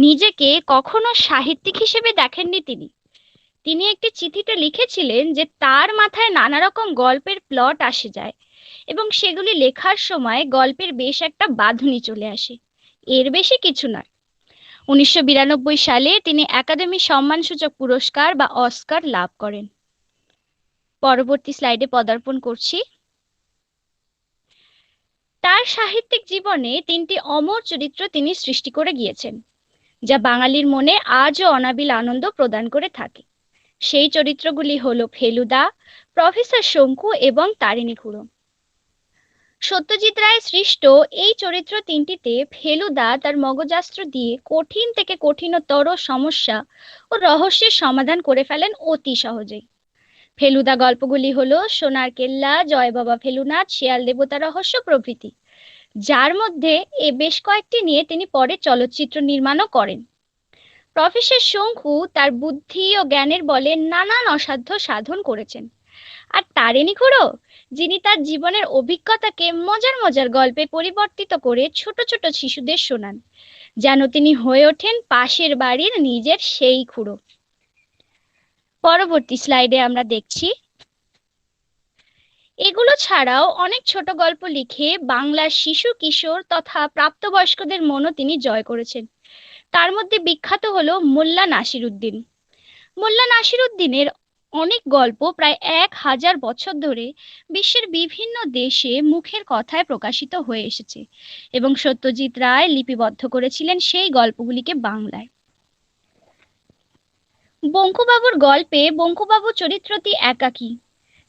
নিজেকে কখনো সাহিত্যিক হিসেবে দেখেননি তিনি একটি চিঠিতে লিখেছিলেন যে তার মাথায় নানা রকম গল্পের প্লট আসে যায় এবং সেগুলি লেখার সময় গল্পের বেশ একটা বাঁধুনি চলে আসে, এর বেশি কিছু নয়। 1992 সালে তিনি একাডেমি সম্মানসূচক পুরস্কার বা অস্কার লাভ করেন। পরবর্তী স্লাইডে পদার্পণ করছি। তার সাহিত্যিক জীবনে 3টি অমর চরিত্র তিনি সৃষ্টি করে গিয়েছেন, যা বাঙালির মনে আজও অনাবিল আনন্দ প্রদান করে থাকে। সেই চরিত্রগুলি হলো ফেলুদা, প্রফেসর শঙ্কু এবং তারিণী খুড়ো। সত্যজিৎ রায় সৃষ্ট এই চরিত্র তিনটিতে ফেলুদা তার মগজাস্ত্র দিয়ে কঠিন থেকে কঠিনতর সমস্যা ও রহস্যের সমাধান করে ফেলেন অতি সহজেই। ফেলুদা গল্পগুলি হলো সোনার কেল্লা, জয় বাবা ফেলুনাথ, শেয়াল দেবতা রহস্য প্রভৃতি, যার মধ্যে বেশ কয়েকটি নিয়ে তিনি পরে চলচ্চিত্র নির্মাণও করেন। প্রফেসর শঙ্কু তার বুদ্ধি ও জ্ঞানের বলে নানান অসাধ্য সাধন করেছেন। আর তারিণী খুড়ো, যিনি তার জীবনের অভিজ্ঞতাকে মজার মজার গল্পে পরিবর্তিত করে ছোট ছোট শিশুদের শোনান, যেন তিনি হয়ে ওঠেন পাশের বাড়ির নিজের সেই খুড়ো। পরবর্তী স্লাইডে আমরা দেখছি, এগুলো ছাড়াও অনেক ছোট গল্প লিখে বাংলার শিশু কিশোর তথা প্রাপ্তবয়স্কদের মনও তিনি জয় করেছেন। তার মধ্যে বিখ্যাত হলো মোল্লা নাসিরুদ্দিন। মোল্লা নাসিরুদ্দিনের অনেক গল্প প্রায় 1000 বছর ধরে বিশ্বের বিভিন্ন দেশে মুখের কথায় প্রকাশিত হয়ে এসেছে এবং সত্যজিৎ রায় লিপিবদ্ধ করেছিলেন সেই গল্পগুলিকে বাংলায়। বঙ্কুবাবুর গল্পে বঙ্কুবাবু চরিত্রটি একাকী।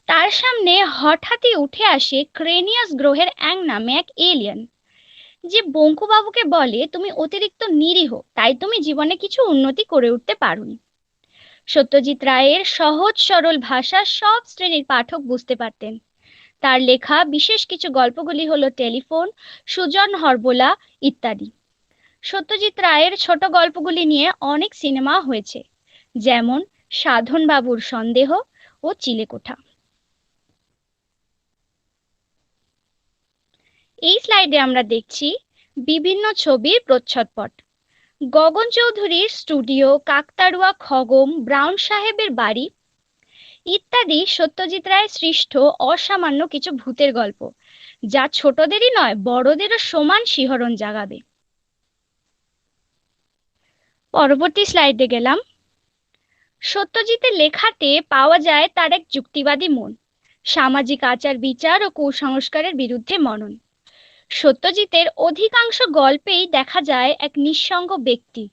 তার সামনে হঠাৎই উঠে আসে ক্রেনিয়াস গ্রহের অ্যাং নামে এক এলিয়েন, যে বঙ্কুবাবুকে বলে তুমি অতিরিক্ত নিরীহ, তাই তুমি জীবনে কিছু উন্নতি করে উঠতে পারোনি। সত্যজিৎ রায়ের সহজ সরল ভাষা সব শ্রেণীর পাঠক বুঝতে পারতেন। তার লেখা বিশেষ কিছু গল্পগুলি হলো টেলিফোন, সুজন হরবোলা ইত্যাদি। সত্যজিৎ রায়ের ছোট গল্পগুলি নিয়ে অনেক সিনেমা হয়েছে, যেমন সাধন বাবুর সন্দেহ ও চিলেকোঠা। এই স্লাইডে আমরা দেখছি বিভিন্ন ছবির প্রচ্ছদপট। গগন চৌধুরীর স্টুডিও, কাকতাড়ুয়া খগম, ব্রাউন সাহেবের বাড়ি ইত্যাদি সত্যজিৎ রায় সৃষ্ট অসামান্য কিছু ভূতের গল্প, যা ছোটদেরই নয় বড়দেরও সমান শিহরণ জাগাবে। পরবর্তী স্লাইডে গেলাম। সত্যজিতের লেখাতে পাওয়া যায় তার এক যুক্তিবাদী মন, সামাজিক আচার বিচার ও কুসংস্কারের বিরুদ্ধে মনন। সত্যজিতের অধিকাংশ গল্পেই দেখা যায় এক নিঃসঙ্গ ব্যক্তি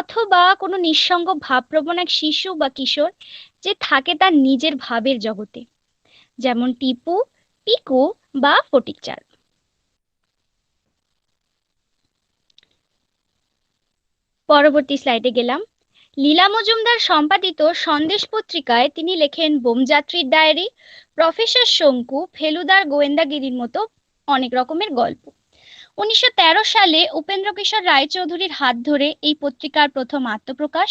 অথবা কোনো নিঃসঙ্গ ভাবপ্রবণ এক শিশু বা কিশোর, যে থাকে তার নিজের ভাবের জগতে, যেমন টিপু, পিকু বা ফটিকচাঁদ। পরবর্তী স্লাইডে গেলাম। লীলা মজুমদার সম্পাদিত সন্দেশ পত্রিকায় তিনি লেখেন বোমযাত্রীর ডায়েরি, প্রফেসর শঙ্কু, ফেলুদার গোয়েন্দাগিরির মতো অনেক রকমের গল্প। 1913 সালে উপেন্দ্র কিশোর রায়চৌধুরীর হাত ধরে এই পত্রিকার প্রথম আত্মপ্রকাশ।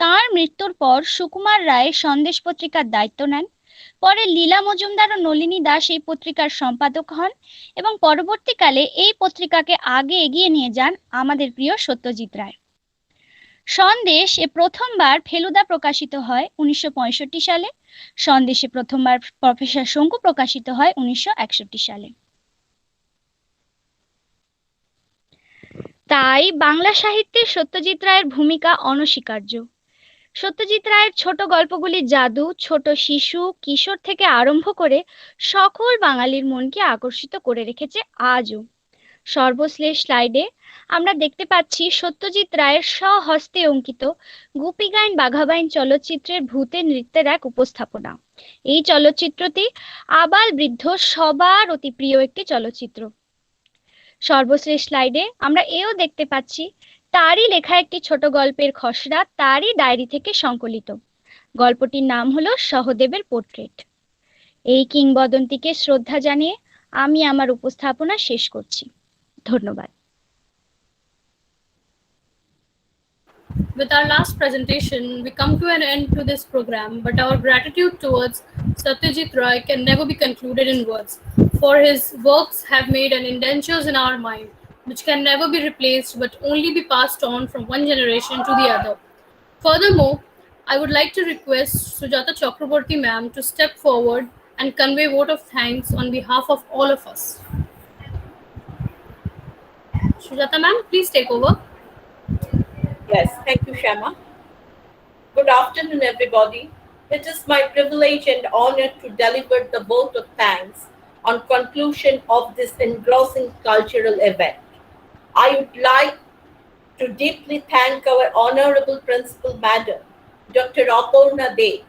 তাঁর মৃত্যুর পর সুকুমার রায় সন্দেশ পত্রিকার দায়িত্ব নেন। পরে লীলা মজুমদার ও নলিনী দাস এই পত্রিকার সম্পাদক হন এবং পরবর্তীকালে এই পত্রিকাকে আগে এগিয়ে নিয়ে যান আমাদের প্রিয় সত্যজিৎ রায়। সন্দেশ প্রথমবার ফেলুদা প্রকাশিত হয় 1965 সালে। সন্দেশে প্রথমবার প্রফেসর শঙ্কু প্রকাশিত হয় 1961 সালে। তাই বাংলা সাহিত্যে সত্যজিৎ রায়ের ভূমিকা অনস্বীকার্য। সত্যজিৎ রায়ের ছোট গল্পগুলি জাদু ছোট শিশু কিশোর থেকে আরম্ভ করে সকল বাঙালির মনকে আকর্ষিত করে রেখেছে আজও। সর্বশেষ স্লাইডে আমরা দেখতে পাচ্ছি সত্যজিৎ রায়ের স্বহস্তে অঙ্কিত গুপি গাইন বাঘাবাইন চলচ্চিত্রের ভূতের নৃত্যের এক উপস্থাপনা। এই চলচ্চিত্রটি আবাল বৃদ্ধ সবার অতি প্রিয় একটি চলচ্চিত্র। সর্বশেষ স্লাইডে আমরা এও দেখতে পাচ্ছি তারই লেখা একটি ছোট গল্পের খসড়া তারই ডায়েরি থেকে সংকলিত। গল্পটির নাম হলো সহদেবের পোর্ট্রেট। এই কিংবদন্তিকে শ্রদ্ধা জানিয়ে আমি আমার উপস্থাপনা শেষ করছি। ধন্যবাদ। With our last presentation, we come to an end to this program, but our gratitude towards Satyajit Ray can never be concluded in words, for his works have made an indentures in our mind, which can never be replaced but only be passed on from one generation to the other. Furthermore, I would like to request Sujata Chakraborty ma'am to step forward and convey vote of thanks on behalf of all of us. Sujata ma'am, please take over. Yes, thank you, Shama. Good afternoon, everybody. It is my privilege and honor to deliver the vote of thanks on conclusion of this engrossing cultural event. I would like to deeply thank our Honorable Principal Madam Dr. Aparna De,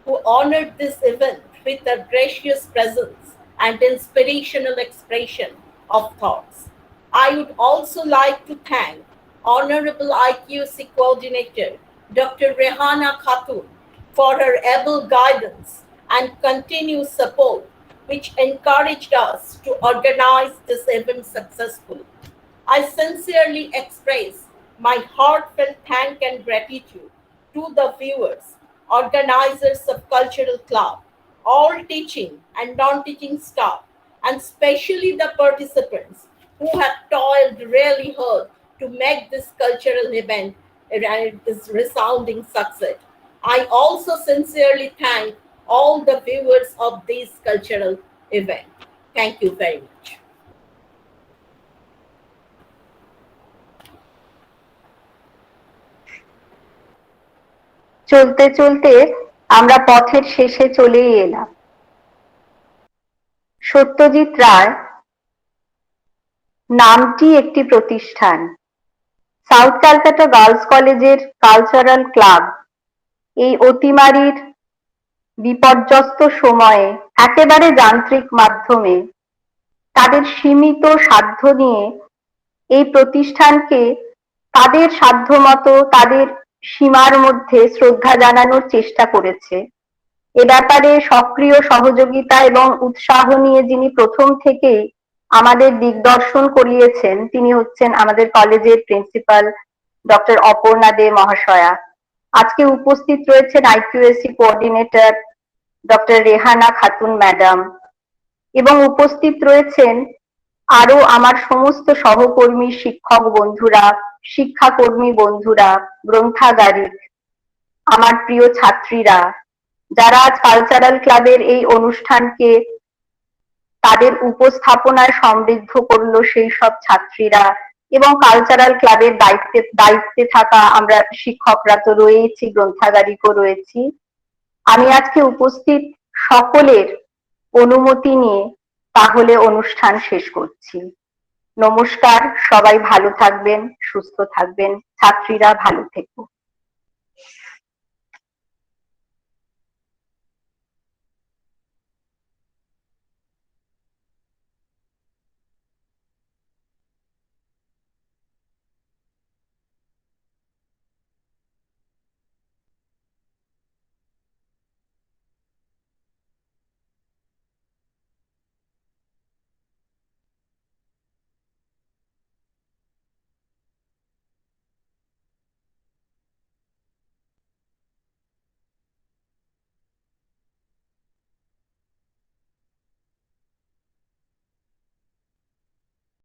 who honored this event with a gracious presence and inspirational expression of thoughts. I would also like to thank Honorable IQC Coordinator, Dr. Rehana Khatun, for her able guidance and continued support, which encouraged us to organize this event successfully. I sincerely express my heartfelt thanks and gratitude to the viewers, organizers of Cultural Club, all teaching and non-teaching staff, and especially the participants who have toiled really hard to make this cultural event this resounding success. I also sincerely thank all the viewers of this cultural event. Thank you very much. চলতে চলতে আমরা পথের শেষে চলেই এলাম। সত্যজিৎ রায় নামটি একটি প্রতিষ্ঠান। সাউথ ক্যালকাটা গার্লস কলেজের কালচারাল ক্লাব এই অতিমারীর বিপর্যস্ত সময়ে একেবারে যান্ত্রিক মাধ্যমে তাদের সীমিত সাধ্য নিয়ে এই প্রতিষ্ঠানকে তাদের সাধ্যমতো তাদের সীমার মধ্যে শ্রদ্ধা জানানোর চেষ্টা করেছে। এ ব্যাপারে সক্রিয় সহযোগিতা এবং উৎসাহ নিয়ে যিনি প্রথম থেকেই আমাদের দিগদর্শন করিয়েছেন তিনি হচ্ছেন আমাদের কলেজের প্রিন্সিপাল ডক্টর অপর্ণা দে মহাশয়া। আজকে উপস্থিত রয়েছেন IQAC coordinator doctor Rehana Khatun madam এবং উপস্থিত রয়েছেন আরো আমার সমস্ত সহকর্মী শিক্ষক বন্ধুরা, শিক্ষাকর্মী বন্ধুরা, গ্রন্থাগারিক, আমার প্রিয় ছাত্রীরা, যারা আজ কালচারাল ক্লাবের এই অনুষ্ঠানকে তাদের উপস্থাপনায় সমৃদ্ধ করলো সেই সব ছাত্রীরা এবং কালচারাল ক্লাবের দায়িত্বে থাকা আমরা শিক্ষকরা তো রয়েছি, গ্রন্থাগারিকও রয়েছি। আমি আজকে উপস্থিত সকলের অনুমতি নিয়ে তাহলে অনুষ্ঠান শেষ করছি। নমস্কার, সবাই ভালো থাকবেন, সুস্থ থাকবেন, ছাত্রীরা ভালো থেকো।